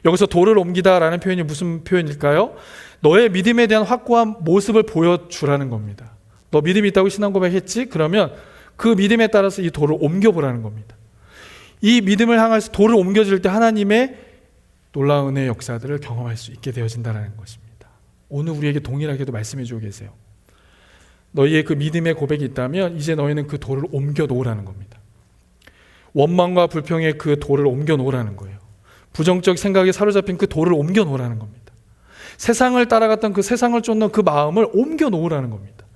여기서 돌을 옮기다라는 표현이 무슨 표현일까요? 너의 믿음에 대한 확고한 모습을 보여주라는 겁니다. 너 믿음이 있다고 신앙 고백했지? 그러면 그 믿음에 따라서 이 돌을 옮겨보라는 겁니다. 이 믿음을 향해서 돌을 옮겨줄 때 하나님의 놀라운 은혜의 역사들을 경험할 수 있게 되어진다는 것입니다. 오늘 우리에게 동일하게도 말씀해 주고 계세요. 너희의 그 믿음의 고백이 있다면 이제 너희는 그 돌을 옮겨 놓으라는 겁니다. 원망과 불평의 그 돌을 옮겨 놓으라는 거예요. 부정적 생각에 사로잡힌 그 돌을 옮겨 놓으라는 겁니다. 세상을 따라갔던 그 세상을 쫓는 그 마음을 옮겨 놓으라는 겁니다.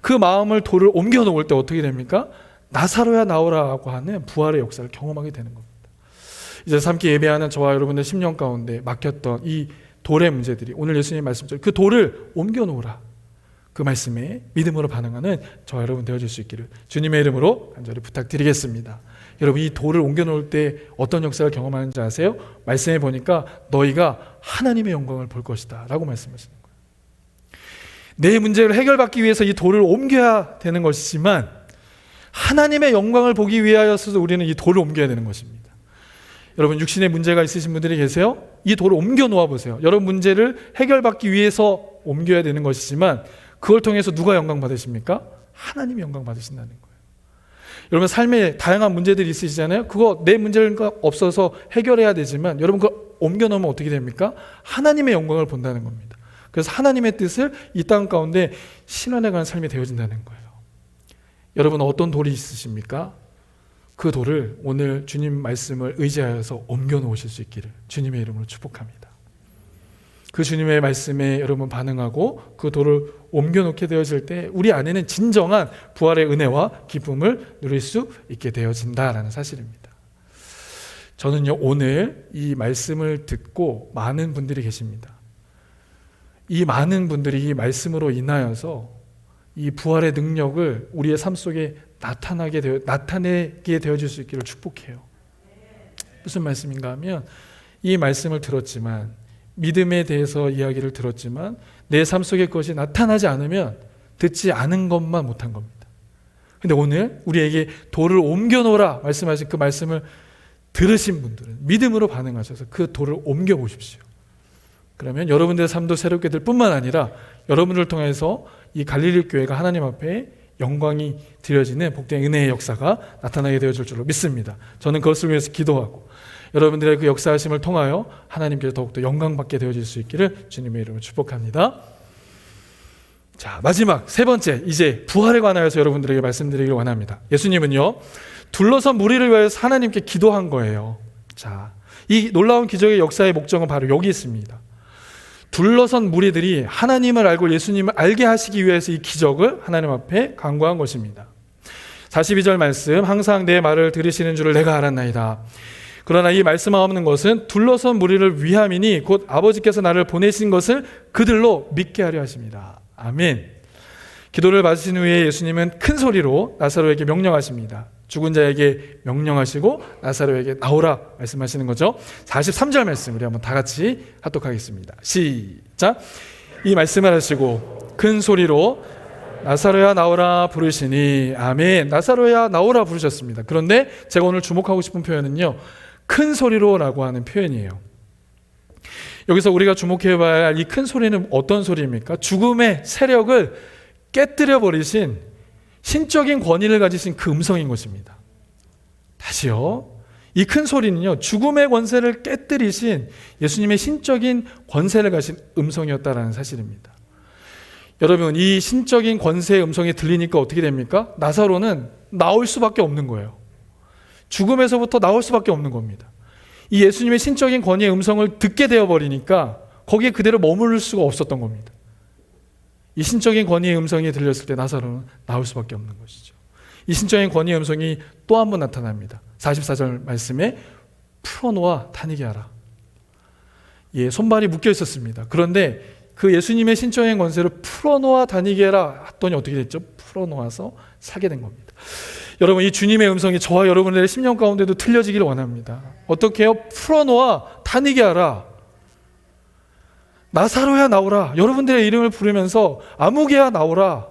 그 마음을 돌을 옮겨 놓을 때 어떻게 됩니까? 나사로야 나오라고 하는 부활의 역사를 경험하게 되는 겁니다. 이제 함께 예배하는 저와 여러분들 10년 가운데 막혔던 이 돌의 문제들이 오늘 예수님의 말씀처럼 그 돌을 옮겨 놓으라, 그 말씀에 믿음으로 반응하는 저와 여러분 되어질 수 있기를 주님의 이름으로 간절히 부탁드리겠습니다. 여러분, 이 돌을 옮겨 놓을 때 어떤 역사를 경험하는지 아세요? 말씀해 보니까 너희가 하나님의 영광을 볼 것이다 라고 말씀하시는 거예요. 내 문제를 해결받기 위해서 이 돌을 옮겨야 되는 것이지만 하나님의 영광을 보기 위하여서도 우리는 이 돌을 옮겨야 되는 것입니다. 여러분, 육신에 문제가 있으신 분들이 계세요? 이 돌을 옮겨 놓아 보세요. 여러분 문제를 해결받기 위해서 옮겨야 되는 것이지만 그걸 통해서 누가 영광 받으십니까? 하나님이 영광 받으신다는 거예요. 여러분, 삶에 다양한 문제들이 있으시잖아요. 그거 내 문제가 없어서 해결해야 되지만 여러분 그걸 옮겨 놓으면 어떻게 됩니까? 하나님의 영광을 본다는 겁니다. 그래서 하나님의 뜻을 이 땅 가운데 실현해가는 삶이 되어진다는 거예요. 여러분, 어떤 돌이 있으십니까? 그 돌을 오늘 주님 말씀을 의지하여서 옮겨 놓으실 수 있기를 주님의 이름으로 축복합니다. 그 주님의 말씀에 여러분 반응하고 그 돌을 옮겨 놓게 되어질 때 우리 안에는 진정한 부활의 은혜와 기쁨을 누릴 수 있게 되어진다라는 사실입니다. 저는요, 오늘 이 말씀을 듣고 많은 분들이 계십니다. 이 많은 분들이 이 말씀으로 인하여서 이 부활의 능력을 우리의 삶 속에 나타내게 되어질 수 있기를 축복해요. 무슨 말씀인가 하면 이 말씀을 들었지만 믿음에 대해서 이야기를 들었지만 내 삶 속에 그것이 나타나지 않으면 듣지 않은 것만 못한 겁니다. 근데 오늘 우리에게 돌을 옮겨 놓으라 말씀하신 그 말씀을 들으신 분들은 믿음으로 반응하셔서 그 돌을 옮겨 보십시오. 그러면 여러분들의 삶도 새롭게 될 뿐만 아니라 여러분을 통해서 이 갈릴리 교회가 하나님 앞에 영광이 드려지는 복된 은혜의 역사가 나타나게 되어질 줄로 믿습니다. 저는 그것을 위해서 기도하고 여러분들의 그 역사하심을 통하여 하나님께서 더욱더 영광받게 되어질 수 있기를 주님의 이름으로 축복합니다. 자, 마지막 세 번째, 이제 부활에 관하여서 여러분들에게 말씀드리길 원합니다. 예수님은요, 둘러선 무리를 위해서 하나님께 기도한 거예요. 자, 이 놀라운 기적의 역사의 목적은 바로 여기 있습니다. 둘러선 무리들이 하나님을 알고 예수님을 알게 하시기 위해서 이 기적을 하나님 앞에 간구한 것입니다. 42절 말씀, 항상 내 말을 들으시는 줄을 내가 알았나이다. 그러나 이 말씀하옵는 것은 둘러선 무리를 위함이니 곧 아버지께서 나를 보내신 것을 그들로 믿게 하려 하십니다. 아멘. 기도를 받으신 후에 예수님은 큰 소리로 나사로에게 명령하십니다. 죽은 자에게 명령하시고 나사로에게 나오라 말씀하시는 거죠. 43절 말씀 우리 한번 다 같이 합독하겠습니다. 시작. 이 말씀을 하시고 큰 소리로 나사로야 나오라 부르시니. 아멘. 나사로야 나오라 부르셨습니다. 그런데 제가 오늘 주목하고 싶은 표현은요, 큰 소리로라고 하는 표현이에요. 여기서 우리가 주목해 봐야 할 이 큰 소리는 어떤 소리입니까? 죽음의 세력을 깨뜨려 버리신 신적인 권위를 가지신 그 음성인 것입니다. 다시요. 이 큰 소리는요, 죽음의 권세를 깨뜨리신 예수님의 신적인 권세를 가진 음성이었다라는 사실입니다. 여러분, 이 신적인 권세의 음성이 들리니까 어떻게 됩니까? 나사로는 나올 수밖에 없는 거예요. 죽음에서부터 나올 수밖에 없는 겁니다. 이 예수님의 신적인 권위의 음성을 듣게 되어버리니까 거기에 그대로 머무를 수가 없었던 겁니다. 이 신적인 권위의 음성이 들렸을 때 나사로는 나올 수밖에 없는 것이죠. 이 신적인 권위의 음성이 또 한 번 나타납니다. 44절 말씀에 풀어놓아 다니게 하라. 예, 손발이 묶여 있었습니다. 그런데 그 예수님의 신적인 권세를 풀어놓아 다니게 해라 했더니 어떻게 됐죠? 풀어놓아서 살게 된 겁니다. 여러분, 이 주님의 음성이 저와 여러분들의 심령 가운데도 들려지기를 원합니다. 어떻게 해요? 풀어놓아 다니게 하라. 나사로야 나오라. 여러분들의 이름을 부르면서 아무개야 나오라.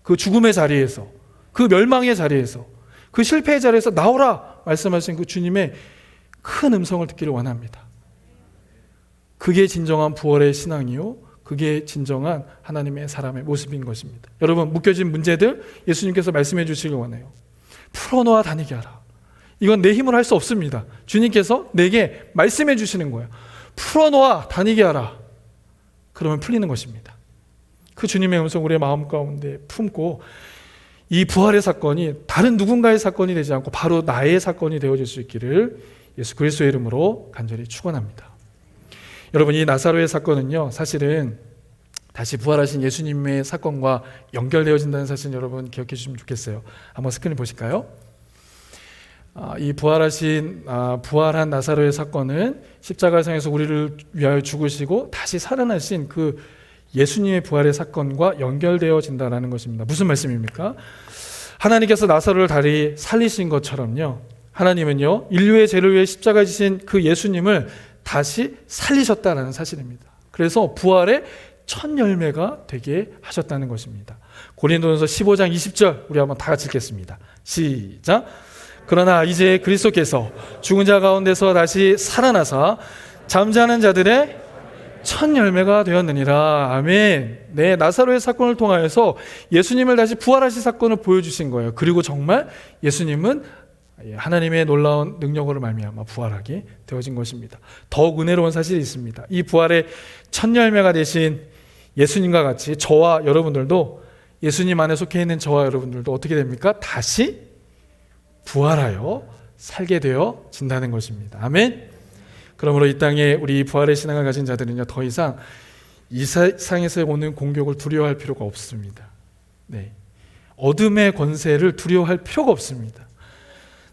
그 죽음의 자리에서, 그 멸망의 자리에서, 그 실패의 자리에서 나오라 말씀하신 그 주님의 큰 음성을 듣기를 원합니다. 그게 진정한 부활의 신앙이요, 그게 진정한 하나님의 사람의 모습인 것입니다. 여러분, 묶여진 문제들 예수님께서 말씀해 주시길 원해요. 풀어놓아 다니게 하라. 이건 내 힘으로 할 수 없습니다. 주님께서 내게 말씀해 주시는 거예요. 풀어놓아 다니게 하라. 그러면 풀리는 것입니다. 그 주님의 음성 우리의 마음 가운데 품고 이 부활의 사건이 다른 누군가의 사건이 되지 않고 바로 나의 사건이 되어질 수 있기를 예수 그리스도의 이름으로 간절히 축원합니다. 여러분, 이 나사로의 사건은요, 사실은 다시 부활하신 예수님의 사건과 연결되어진다는 사실 여러분 기억해 주시면 좋겠어요. 한번 스크린 보실까요? 이 부활한 나사로의 사건은 십자가상에서 우리를 위하여 죽으시고 다시 살아나신 그 예수님의 부활의 사건과 연결되어진다는 것입니다. 무슨 말씀입니까? 하나님께서 나사로를 다시 살리신 것처럼요, 하나님은요, 인류의 죄를 위해 십자가에 지신 그 예수님을 다시 살리셨다는 사실입니다. 그래서 부활의 첫 열매가 되게 하셨다는 것입니다. 고린도전서 15장 20절 우리 한번 다 같이 읽겠습니다. 시작. 그러나 이제 그리스도께서 죽은 자 가운데서 다시 살아나사 잠자는 자들의 첫 열매가 되었느니라. 아멘. 네, 나사로의 사건을 통하여서 예수님을 다시 부활하신 사건을 보여주신 거예요. 그리고 정말 예수님은 하나님의 놀라운 능력으로 말미암아 부활하게 되어진 것입니다. 더욱 은혜로운 사실이 있습니다. 이 부활의 첫 열매가 되신 예수님과 같이 저와 여러분들도, 예수님 안에 속해 있는 저와 여러분들도 어떻게 됩니까? 다시 부활하여 살게 되어진다는 것입니다. 아멘. 그러므로 이 땅에 우리 부활의 신앙을 가진 자들은요, 더 이상 이 세상에서 오는 공격을 두려워할 필요가 없습니다. 네, 어둠의 권세를 두려워할 필요가 없습니다.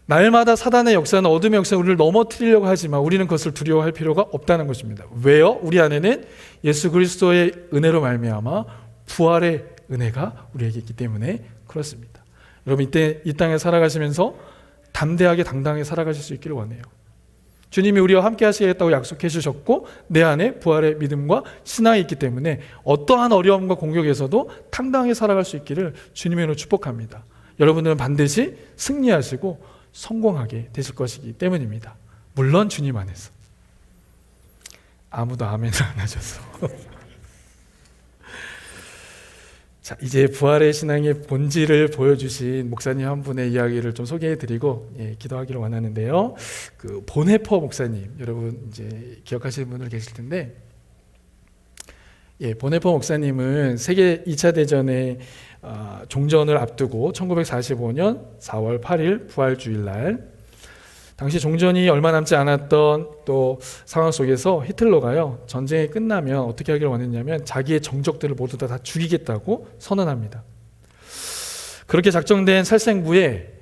날마다 사단의 역사는, 어둠의 역사는 우리를 넘어뜨리려고 하지만 우리는 그것을 두려워할 필요가 없다는 것입니다. 왜요? 우리 안에는 예수 그리스도의 은혜로 말미암아 부활의 은혜가 우리에게 있기 때문에 그렇습니다. 여러분, 이때 이 땅에 살아가시면서 담대하게 당당하게 살아가실 수 있기를 원해요. 주님이 우리와 함께 하시겠다고 약속해 주셨고 내 안에 부활의 믿음과 신앙이 있기 때문에 어떠한 어려움과 공격에서도 당당하게 살아갈 수 있기를 주님의 이름으로 축복합니다. 여러분들은 반드시 승리하시고 성공하게 되실 것이기 때문입니다. 물론 주님 안에서. 아무도 아멘을 안 하셔서. 자, 이제 부활의 신앙의 본질을 보여주신 목사님 한 분의 이야기를 좀 소개해드리고 기도하기를 원하는데요. 그 보네퍼 목사님, 여러분 이제 기억하시는 분들 계실 텐데, 보네퍼 목사님은 세계 2차 대전의 종전을 앞두고 1945년 4월 8일 부활주일날, 당시 종전이 얼마 남지 않았던 또 상황 속에서 히틀러가요, 전쟁이 끝나면 어떻게 하기를 원했냐면 자기의 정적들을 모두 다 죽이겠다고 선언합니다. 그렇게 작정된 살생부에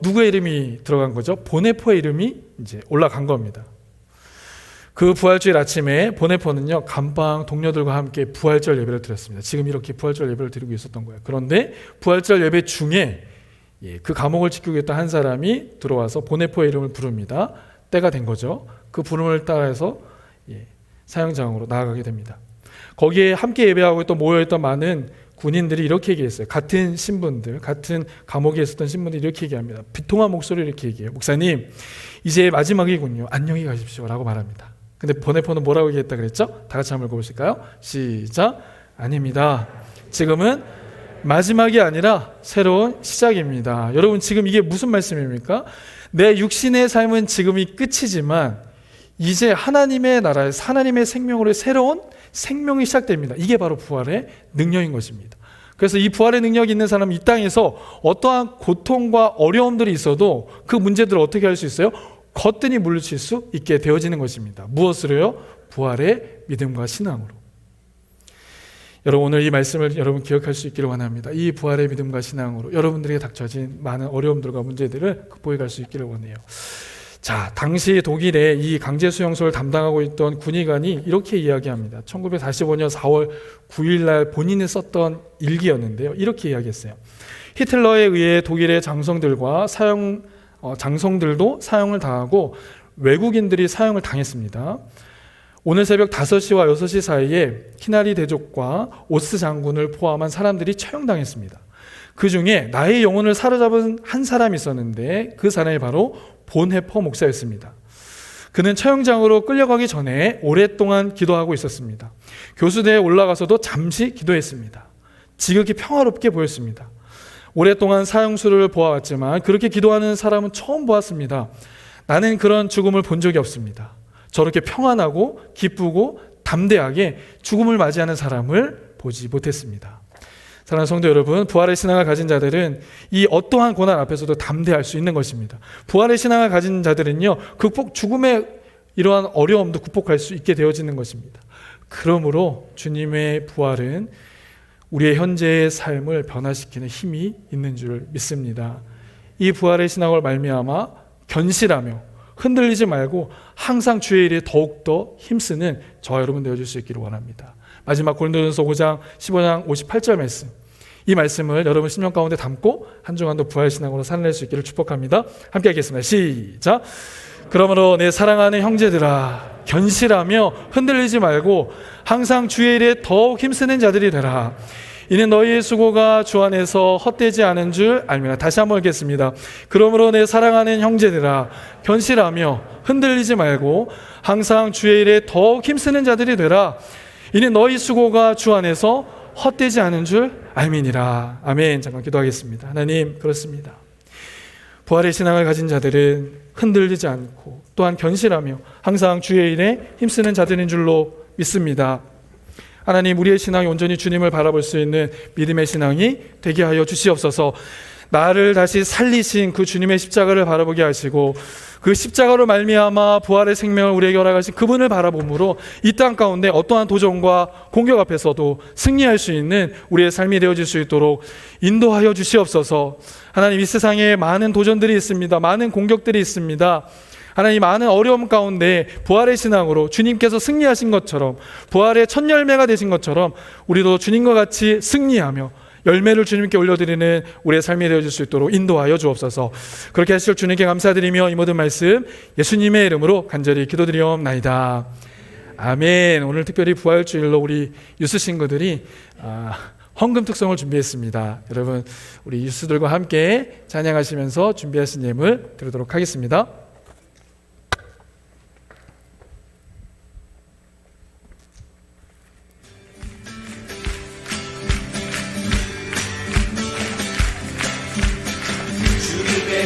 누구의 이름이 들어간 거죠? 보네포의 이름이 이제 올라간 겁니다. 그 부활주일 아침에 보네포는요, 감방 동료들과 함께 부활절 예배를 드렸습니다. 지금 이렇게 부활절 예배를 드리고 있었던 거예요. 그런데 부활절 예배 중에 그 감옥을 지키고 있던 한 사람이 들어와서 보네포의 이름을 부릅니다. 때가 된 거죠. 그 부름을 따라서 사형장으로 나아가게 됩니다. 거기에 함께 예배하고 또 모여있던 많은 군인들이 이렇게 얘기했어요. 같은 신분들, 같은 감옥에 있었던 신분들이 이렇게 얘기합니다. 비통한 목소리로 이렇게 얘기해요. 목사님, 이제 마지막이군요. 안녕히 가십시오 라고 말합니다. 근데 보네포는 뭐라고 얘기했다 그랬죠? 다 같이 한번 읽어보실까요? 시작. 아닙니다. 지금은 마지막이 아니라 새로운 시작입니다. 여러분, 지금 이게 무슨 말씀입니까? 내 육신의 삶은 지금이 끝이지만 이제 하나님의 나라에서 하나님의 생명으로 새로운 생명이 시작됩니다. 이게 바로 부활의 능력인 것입니다. 그래서 이 부활의 능력이 있는 사람은 이 땅에서 어떠한 고통과 어려움들이 있어도 그 문제들을 어떻게 할 수 있어요? 거뜬히 물리칠 수 있게 되어지는 것입니다. 무엇으로요? 부활의 믿음과 신앙으로. 여러분, 오늘 이 말씀을 여러분 기억할 수 있기를 원합니다. 이 부활의 믿음과 신앙으로 여러분들에게 닥쳐진 많은 어려움들과 문제들을 극복해 갈 수 있기를 원해요. 자, 당시 독일의 이 강제 수용소를 담당하고 있던 군의관이 이렇게 이야기합니다. 1945년 4월 9일 날 본인이 썼던 일기였는데요. 이렇게 이야기했어요. 히틀러에 의해 독일의 장성들도 사형을 당하고 외국인들이 사형을 당했습니다. 오늘 새벽 5시와 6시 사이에 키나리 대족과 오스 장군을 포함한 사람들이 처형당했습니다. 그 중에 나의 영혼을 사로잡은 한 사람이 있었는데 그 사람이 바로 본헤퍼 목사였습니다. 그는 처형장으로 끌려가기 전에 오랫동안 기도하고 있었습니다. 교수대에 올라가서도 잠시 기도했습니다. 지극히 평화롭게 보였습니다. 오랫동안 사형수를 보아왔지만 그렇게 기도하는 사람은 처음 보았습니다. 나는 그런 죽음을 본 적이 없습니다. 저렇게 평안하고 기쁘고 담대하게 죽음을 맞이하는 사람을 보지 못했습니다. 사랑하는 성도 여러분, 부활의 신앙을 가진 자들은 이 어떠한 고난 앞에서도 담대할 수 있는 것입니다. 부활의 신앙을 가진 자들은요, 죽음의 이러한 어려움도 극복할 수 있게 되어지는 것입니다. 그러므로 주님의 부활은 우리의 현재의 삶을 변화시키는 힘이 있는 줄 믿습니다. 이 부활의 신앙을 말미암아 견실하며 흔들리지 말고 항상 주의 일에 더욱더 힘쓰는 저와 여러분 되어줄 수 있기를 원합니다. 마지막 고린도전서 5장 15장 58절 말씀, 이 말씀을 여러분 심령 가운데 담고 한 주간도 부활의 신앙으로 살아낼 수 있기를 축복합니다. 함께 하겠습니다. 시작. 그러므로 내 사랑하는 형제들아, 견실하며 흔들리지 말고 항상 주의 일에 더욱 힘쓰는 자들이 되라. 이는 너희의 수고가 주 안에서 헛되지 않은 줄 알미라. 다시 한번 읽겠습니다. 그러므로 내 사랑하는 형제들아, 견실하며 흔들리지 말고 항상 주의 일에 더욱 힘쓰는 자들이 되라. 이는 너희 수고가 주 안에서 헛되지 않은 줄 알미니라. 아멘. 잠깐 기도하겠습니다. 하나님, 그렇습니다. 부활의 신앙을 가진 자들은 흔들리지 않고 또한 견실하며 항상 주의 일에 힘쓰는 자들인 줄로 믿습니다. 하나님, 우리의 신앙이 온전히 주님을 바라볼 수 있는 믿음의 신앙이 되게 하여 주시옵소서. 나를 다시 살리신 그 주님의 십자가를 바라보게 하시고 그 십자가로 말미암아 부활의 생명을 우리에게 허락하신 그분을 바라봄으로 이 땅 가운데 어떠한 도전과 공격 앞에서도 승리할 수 있는 우리의 삶이 되어질 수 있도록 인도하여 주시옵소서. 하나님, 이 세상에 많은 도전들이 있습니다. 많은 공격들이 있습니다. 하나님, 많은 어려움 가운데 부활의 신앙으로 주님께서 승리하신 것처럼, 부활의 첫 열매가 되신 것처럼 우리도 주님과 같이 승리하며 열매를 주님께 올려드리는 우리의 삶이 되어질 수 있도록 인도하여 주옵소서. 그렇게 하실 주님께 감사드리며 이 모든 말씀 예수님의 이름으로 간절히 기도드리옵나이다. 아멘. 오늘 특별히 부활주일로 우리 유스 친구들이 헌금 특송을 준비했습니다. 여러분, 우리 유스들과 함께 찬양하시면서 준비하신 예물 드리도록 하겠습니다. 주님의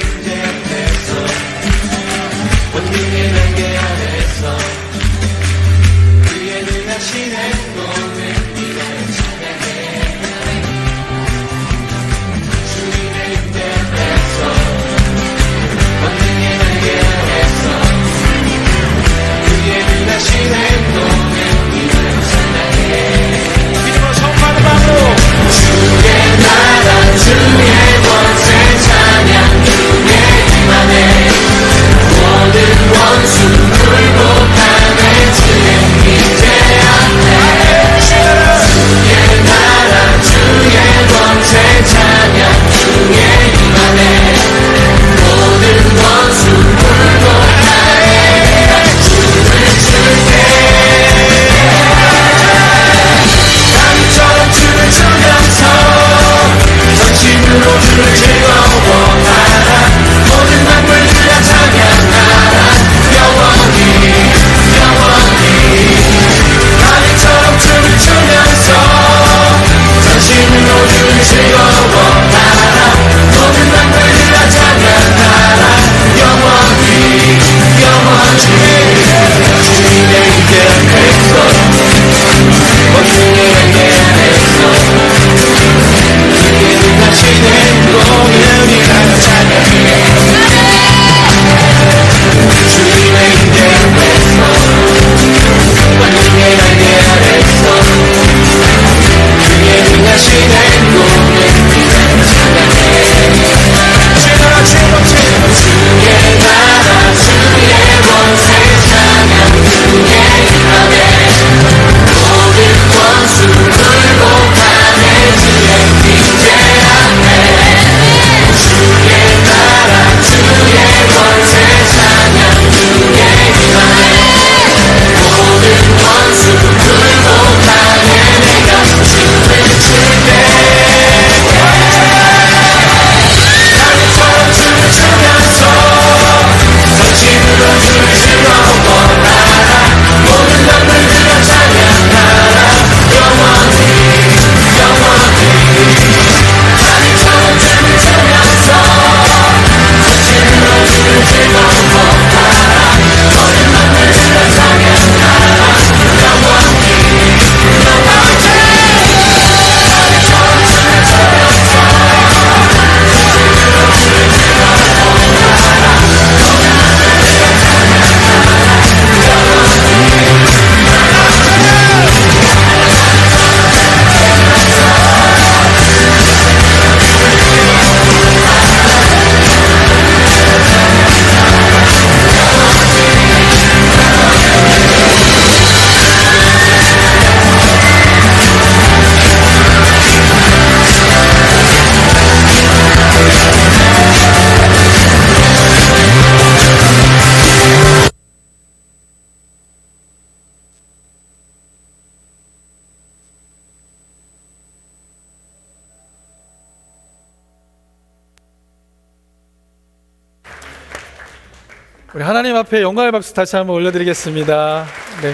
우리 하나님 앞에 영광의 박수 다시 한번 올려드리겠습니다. 네.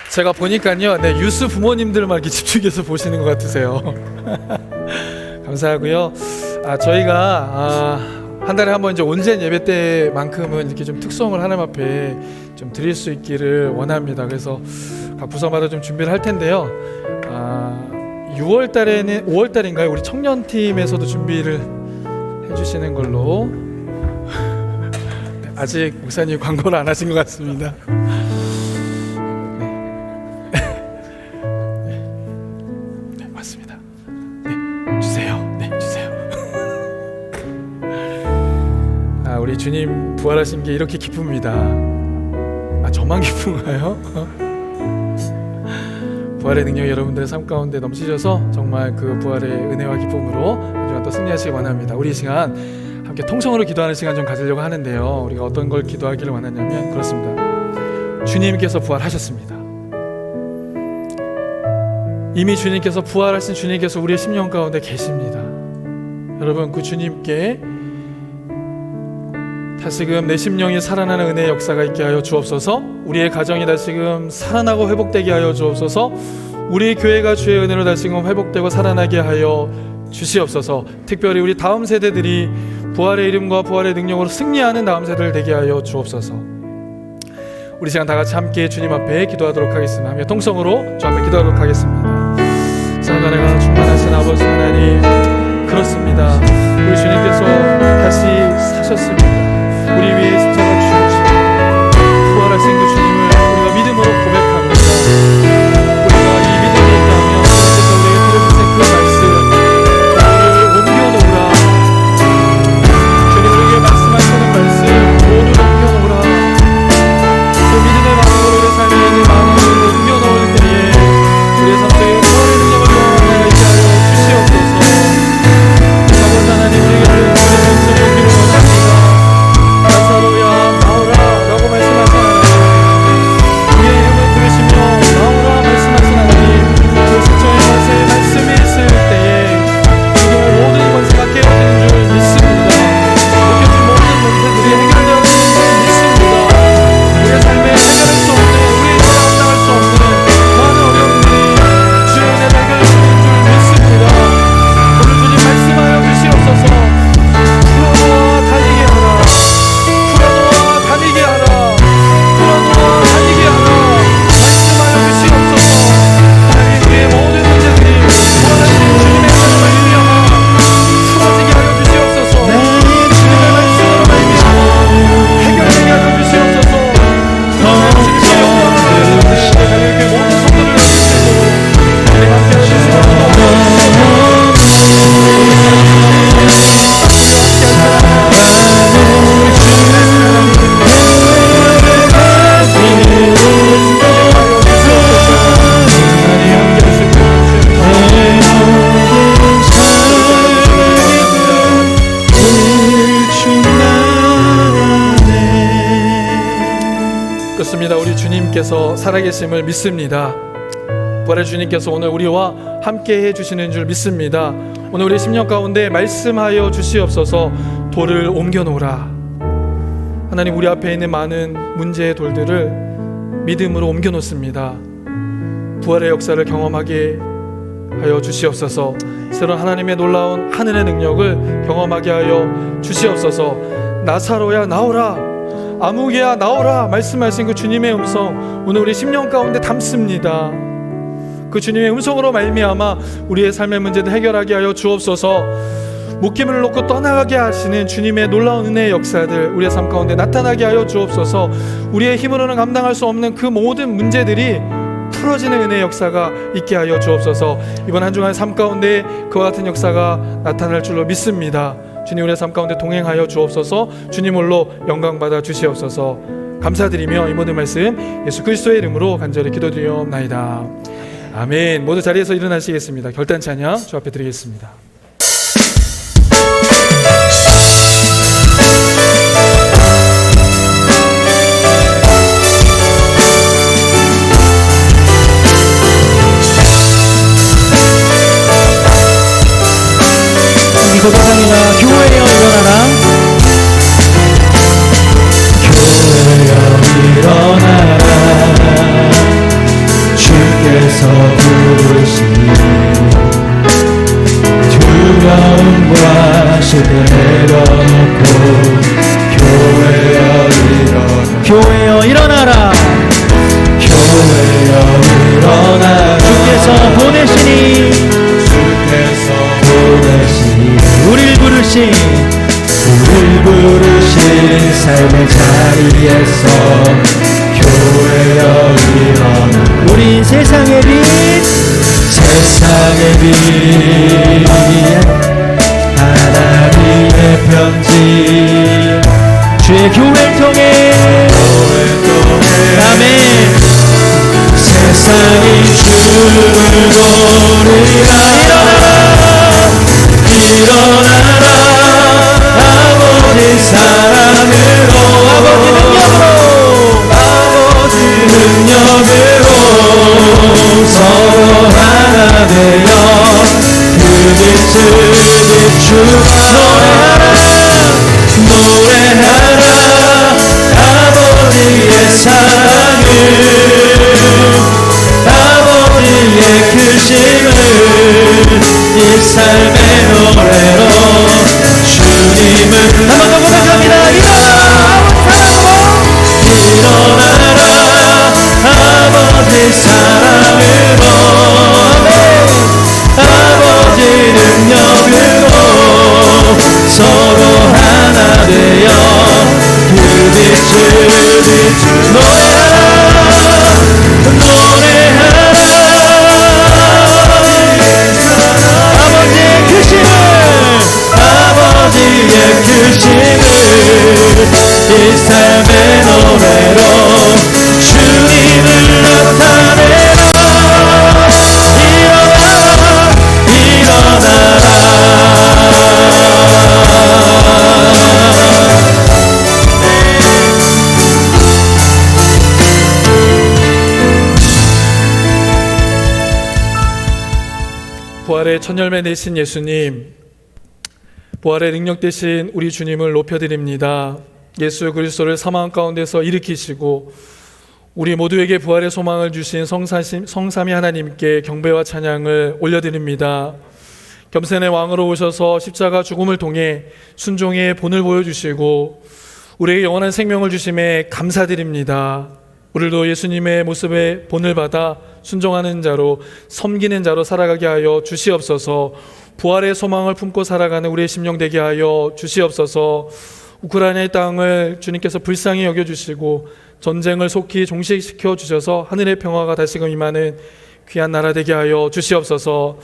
제가 보니까요, 네, 유스 부모님들만 이렇게 집중해서 보시는 것 같으세요. 감사하고요. 저희가 한 달에 한 번 이제 온전 예배 때만큼은 이렇게 좀 특송을 하나님 앞에 좀 드릴 수 있기를 원합니다. 그래서 각 부서마다 좀 준비를 할 텐데요. 6월 달에는 5월 달인가요? 우리 청년팀에서도 준비를 해주시는 걸로. 아직 목사님 광고를 안 하신 것 같습니다. 네, 맞습니다. 네, 주세요. 네, 주세요. 우리 주님 부활하신 게 이렇게 기쁩니다. 저만 기쁜가요? 부활의 능력이 여러분들의 삶 가운데 넘치셔서 정말 그 부활의 은혜와 기쁨으로 한 주간 또 승리하시기 원합니다. 우리 이 시간 함께 통성으로 기도하는 시간 좀 가지려고 하는데요. 우리가 어떤 걸 기도하기를 원하냐면 그렇습니다. 주님께서 부활하셨습니다. 이미 주님께서 부활하신 주님께서 우리의 심령 가운데 계십니다. 여러분, 그 주님께 다시금 내 심령이 살아나는 은혜의 역사가 있게 하여 주옵소서. 우리의 가정이 다시금 살아나고 회복되게 하여 주옵소서. 우리 교회가 주의 은혜로 다시금 회복되고 살아나게 하여 주시옵소서. 특별히 우리 다음 세대들이 부활의 이름과 부활의 능력으로 승리하는 다음 세대를 되게 하여 주옵소서. 우리 시간 다 같이 함께 주님 앞에 기도하도록 하겠습니다. 함께 통성으로 주 앞에 기도하도록 하겠습니다. 사랑하는 충만하신 아버지 하나님, 그렇습니다. 우리 주님께서 다시 사셨습니다. 우리 위에 십자가 주시고 부활하신 그 주님을 우리가 믿음으로 고백합니다. 우리가 이 믿음이 있다면 주님께서 우리에게 들려주신 그 말씀, 우리를 옮겨놓으라. 주님 우리에게 말씀하시는 말씀, 오늘 옮겨놓으라. 그 믿음의 마음으로 우리 삶에 있는 많은 것을 옮겨놓을 때에 우리의 삶 속에 부활의 능력을 경험하게 있게 하여 주시옵소서. 아버지 하나님, 우리에게 들려주신 말씀을 옮기는 원합니다. 나사로야 나오라 라고 말씀하신 하나님, 우리의 힘을 들으시며 나오라 말씀하신 하나님, 그 십자의 것에 말씀이 있을 때에 지금 모든 권세가 깨어지는 줄 믿습니다. 느껴진 모든 문제들이 해결되어지는 줄 믿습니다. 우리의 삶에 해결할 수 없는, 우리의 삶에 감당할 수 없는 많은 어려움들이 주의 은혜로 해결되는 줄 믿습니다. 오늘 주님 말씀하여 주시옵소서. 풀어놓아 달리게 하라. 다니게 하라. 풀어놓아 다니게 하라. 말씀하여 주시옵소서. 하나님, 우리의 모든 문제들이 부활하신 주님의 말씀을 의미하여 풀어지게 하여 주시옵소서. 주님의 말씀으로 말미암아 해결되게 하여 주시옵소서. 주님의 영광을 받으시옵소서. 이렇게 모든 성도를 주시고 우리 함께 하여 그렇습니다. 우리 주님께서 살아계심을 믿습니다. 부활의 주님께서 오늘 우리와 함께 해주시는 줄 믿습니다. 오늘 우리 심령 가운데 말씀하여 주시옵소서. 돌을 옮겨놓으라. 하나님, 우리 앞에 있는 많은 문제의 돌들을 믿음으로 옮겨놓습니다. 부활의 역사를 경험하게 하여 주시옵소서. 새로운 하나님의 놀라운 하늘의 능력을 경험하게 하여 주시옵소서. 나사로야 나오라, 아무개야 나오라 말씀하신 그 주님의 음성 오늘 우리 심령 가운데 담습니다. 그 주님의 음성으로 말미암아 우리의 삶의 문제도 해결하게 하여 주옵소서. 묶임을 놓고 떠나가게 하시는 주님의 놀라운 은혜의 역사들 우리의 삶 가운데 나타나게 하여 주옵소서. 우리의 힘으로는 감당할 수 없는 그 모든 문제들이 풀어지는 은혜의 역사가 있게 하여 주옵소서. 이번 한 주간의 삶 가운데 그와 같은 역사가 나타날 줄로 믿습니다. 주님, 우리의 삶 가운데 동행하여 주옵소서. 주님 홀로 영광 받아 주시옵소서. 감사드리며 이 모든 말씀 예수 그리스도의 이름으로 간절히 기도드리옵나이다. 아멘. 모두 자리에서 일어나시겠습니다. 결단 찬양 주 앞에 드리겠습니다. 고백합니다. 교회여 일어나라. 내려놓고 교회여 일어나 교회여 일어나라. 교회여 일어나 주께서 보내시니 주께서 보내시니 우릴 부르신 우릴 부르신 삶의 자리에서 교회여 일어나 우린 세상의 빛 세상의 빛 하나님의 편지 주의 교회를 통해 아멘. 세상이 주를 보리라 일어나라 아버지 사랑으로 아버지 능력으로 서로 하나 되어 그 빛을 비추라 노래하라 아버지의 사랑을 아버지의 크심을 이 삶의 노래로 주님을 한 번 더 고백합니다. 일어나라 아버지 사랑으로 아버지 능력으로 서로 하나 되어 그 빛을 비추 노래하라 아버지의 크심을 이 삶의 노래로 주님을 나타내라 일어나라 부활의 첫 열매 내신 예수님, 부활의 능력 되신 우리 주님을 높여드립니다. 예수 그리스도를 사망 가운데서 일으키시고 우리 모두에게 부활의 소망을 주신 성삼위 하나님께 경배와 찬양을 올려드립니다. 겸손의 왕으로 오셔서 십자가 죽음을 통해 순종의 본을 보여주시고 우리에게 영원한 생명을 주심에 감사드립니다. 우리도 예수님의 모습의 본을 받아 순종하는 자로 섬기는 자로 살아가게 하여 주시옵소서. 부활의 소망을 품고 살아가는 우리의 심령 되게 하여 주시옵소서. 우크라이나의 땅을 주님께서 불쌍히 여겨주시고 전쟁을 속히 종식시켜 주셔서 하늘의 평화가 다시금 임하는 귀한 나라 되게 하여 주시옵소서.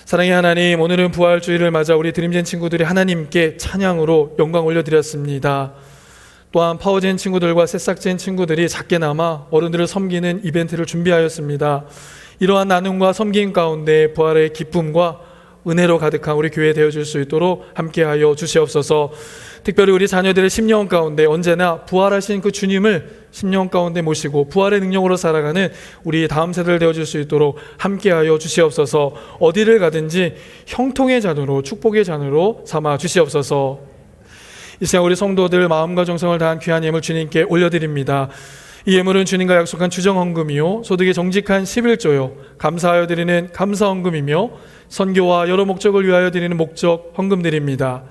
사랑의 하나님, 오늘은 부활주의를 맞아 우리 드림젠 친구들이 하나님께 찬양으로 영광 올려드렸습니다. 또한 파워젠 친구들과 새싹젠 친구들이 작게나마 어른들을 섬기는 이벤트를 준비하였습니다. 이러한 나눔과 섬김 가운데 부활의 기쁨과 은혜로 가득한 우리 교회 되어줄 수 있도록 함께하여 주시옵소서. 특별히 우리 자녀들의 심령 가운데 언제나 부활하신 그 주님을 심령 가운데 모시고 부활의 능력으로 살아가는 우리 다음 세대를 되어줄 수 있도록 함께하여 주시옵소서. 어디를 가든지 형통의 잔으로 축복의 잔으로 삼아 주시옵소서. 이 시간 우리 성도들 마음과 정성을 다한 귀한 예물 주님께 올려드립니다. 이 예물은 주님과 약속한 주정헌금이요 소득의 정직한 11조요 감사하여 드리는 감사헌금이며 선교와 여러 목적을 위하여 드리는 목적 헌금들입니다.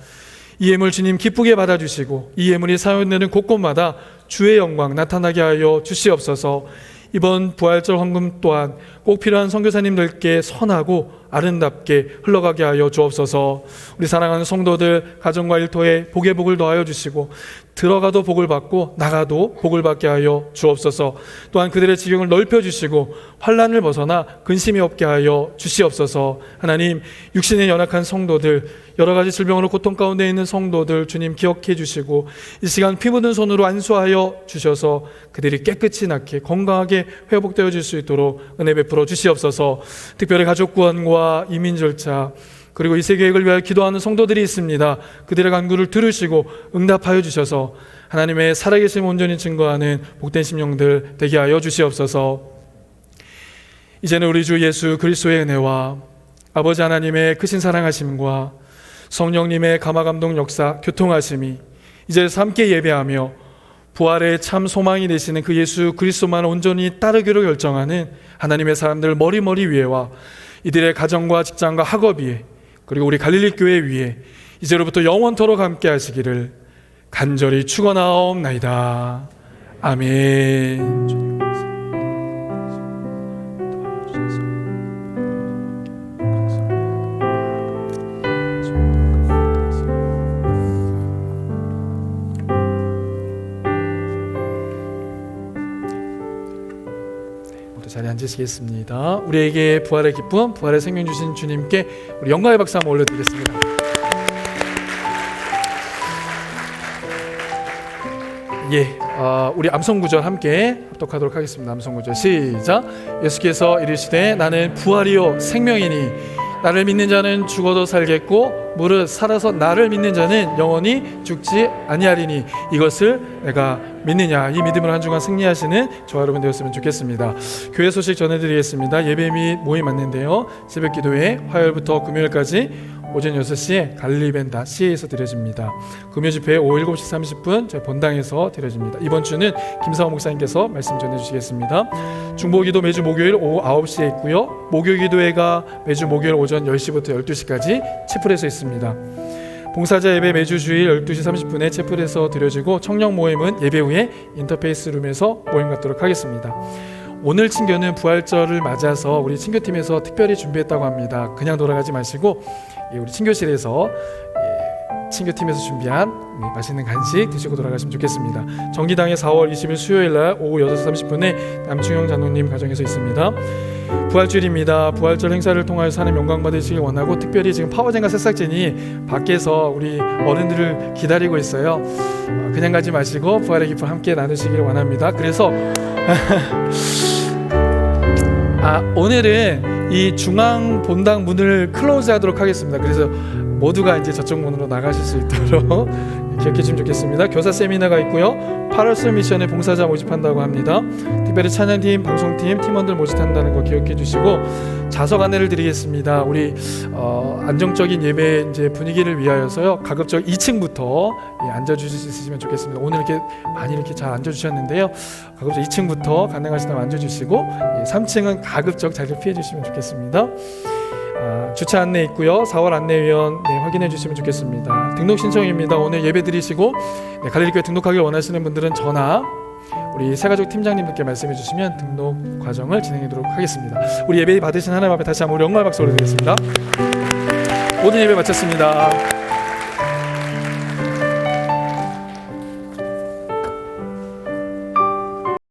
이 예물 주님 기쁘게 받아주시고 이 예물이 사용되는 곳곳마다 주의 영광 나타나게 하여 주시옵소서. 이번 부활절 헌금 또한 꼭 필요한 선교사님들께 선하고 아름답게 흘러가게 하여 주옵소서. 우리 사랑하는 성도들 가정과 일터에 복의 복을 더하여 주시고 들어가도 복을 받고 나가도 복을 받게 하여 주옵소서. 또한 그들의 지경을 넓혀주시고 환난을 벗어나 근심이 없게 하여 주시옵소서. 하나님, 육신에 연약한 성도들, 여러 가지 질병으로 고통 가운데 있는 성도들 주님 기억해 주시고 이 시간 피 묻은 손으로 안수하여 주셔서 그들이 깨끗이 낫게 건강하게 회복되어 줄 수 있도록 은혜 베풀어 주시옵소서. 특별히 가족 구원과 이민 절차 그리고 이 세계획을 위하여 기도하는 성도들이 있습니다. 그들의 간구를 들으시고 응답하여 주셔서 하나님의 살아계심 온전히 증거하는 복된 심령들 되게 하여 주시옵소서. 이제는 우리 주 예수 그리스도의 은혜와 아버지 하나님의 크신 사랑하심과 성령님의 감화감동 역사 교통하심이 이제서 함께 예배하며 부활의 참 소망이 되시는 그 예수 그리스도만 온전히 따르기로 결정하는 하나님의 사람들 머리 위에와 이들의 가정과 직장과 학업 위에 그리고 우리 갈릴리 교회 위에 이제로부터 영원토록 함께 하시기를 간절히 축원하옵나이다. 아멘. 자리에 앉으시겠습니다. 우리에게 부활의 기쁨, 부활의 생명 주신 주님께 우리 영광의 박수 한번 올려드리겠습니다. 우리 암송구절 함께 합독하도록 하겠습니다. 암송구절 시작. 예수께서 이르시되 나는 부활이요 생명이니 나를 믿는 자는 죽어도 살겠고 무릇 살아서 나를 믿는 자는 영원히 죽지 아니하리니 이것을 내가 믿느냐. 이 믿음으로 한 주간 승리하시는 저와 여러분 되었으면 좋겠습니다. 교회 소식 전해드리겠습니다. 예배 및 모임 맞는데요, 새벽 기도회 화요일부터 금요일까지 오전 6시에 갈릴리벤다 C에서 드려집니다. 금요 집회 오후 7시 30분 저희 본당에서 드려집니다. 이번 주는 김사원 목사님께서 말씀 전해주시겠습니다. 중보기도 매주 목요일 오후 9시에 있고요, 목요기도회가 매주 목요일 오전 10시부터 12시까지 채플에서 있습니다. 봉사자 예배 매주 주일 12시 30분에 채플에서 드려지고, 청년 모임은 예배 후에 인터페이스 룸에서 모임 갖도록 하겠습니다. 오늘 친교는 부활절을 맞아서 우리 친교팀에서 특별히 준비했다고 합니다. 그냥 돌아가지 마시고 우리 친교실에서 친교팀에서 준비한 맛있는 간식 드시고 돌아가시면 좋겠습니다. 정기당의 4월 20일 수요일날 오후 6시 30분에 남충영 장로님 가정에서 있습니다. 부활주일입니다. 부활절 행사를 통하여 하나님 영광 받으시길 원하고, 특별히 지금 파워젠과 새싹진이 밖에서 우리 어른들을 기다리고 있어요. 그냥 가지 마시고 부활의 기쁨 함께 나누시길 원합니다. 그래서 오늘은 이 중앙 본당 문을 클로즈하도록 하겠습니다. 그래서 모두가 이제 저쪽 문으로 나가실 수 있도록 기억해 주시면 좋겠습니다. 교사 세미나가 있고요, 8월설 미션에 봉사자 모집한다고 합니다. 특별히 찬양팀, 방송팀, 팀원들 모집한다는 거 기억해 주시고, 자석 안내를 드리겠습니다. 우리 안정적인 예배 이제 분위기를 위하여서요, 가급적 2층부터 앉아주실 수 있으시면 좋겠습니다. 오늘 이렇게 많이 이렇게 잘 앉아주셨는데요, 가급적 2층부터 가능하시다면 앉아주시고 3층은 가급적 자리를 피해 주시면 좋겠습니다. 주차 안내 있고요, 4월 안내위원 확인해 주시면 좋겠습니다. 등록 신청입니다. 오늘 예배 드리시고 갈릴리교회 등록하길 원하시는 분들은 전화 우리 새가족 팀장님들께 말씀해 주시면 등록 과정을 진행하도록 하겠습니다. 우리 예배 받으신 하나님 앞에 다시 한번 우리 영광의 박수 올려드리겠습니다. 모든 예배 마쳤습니다.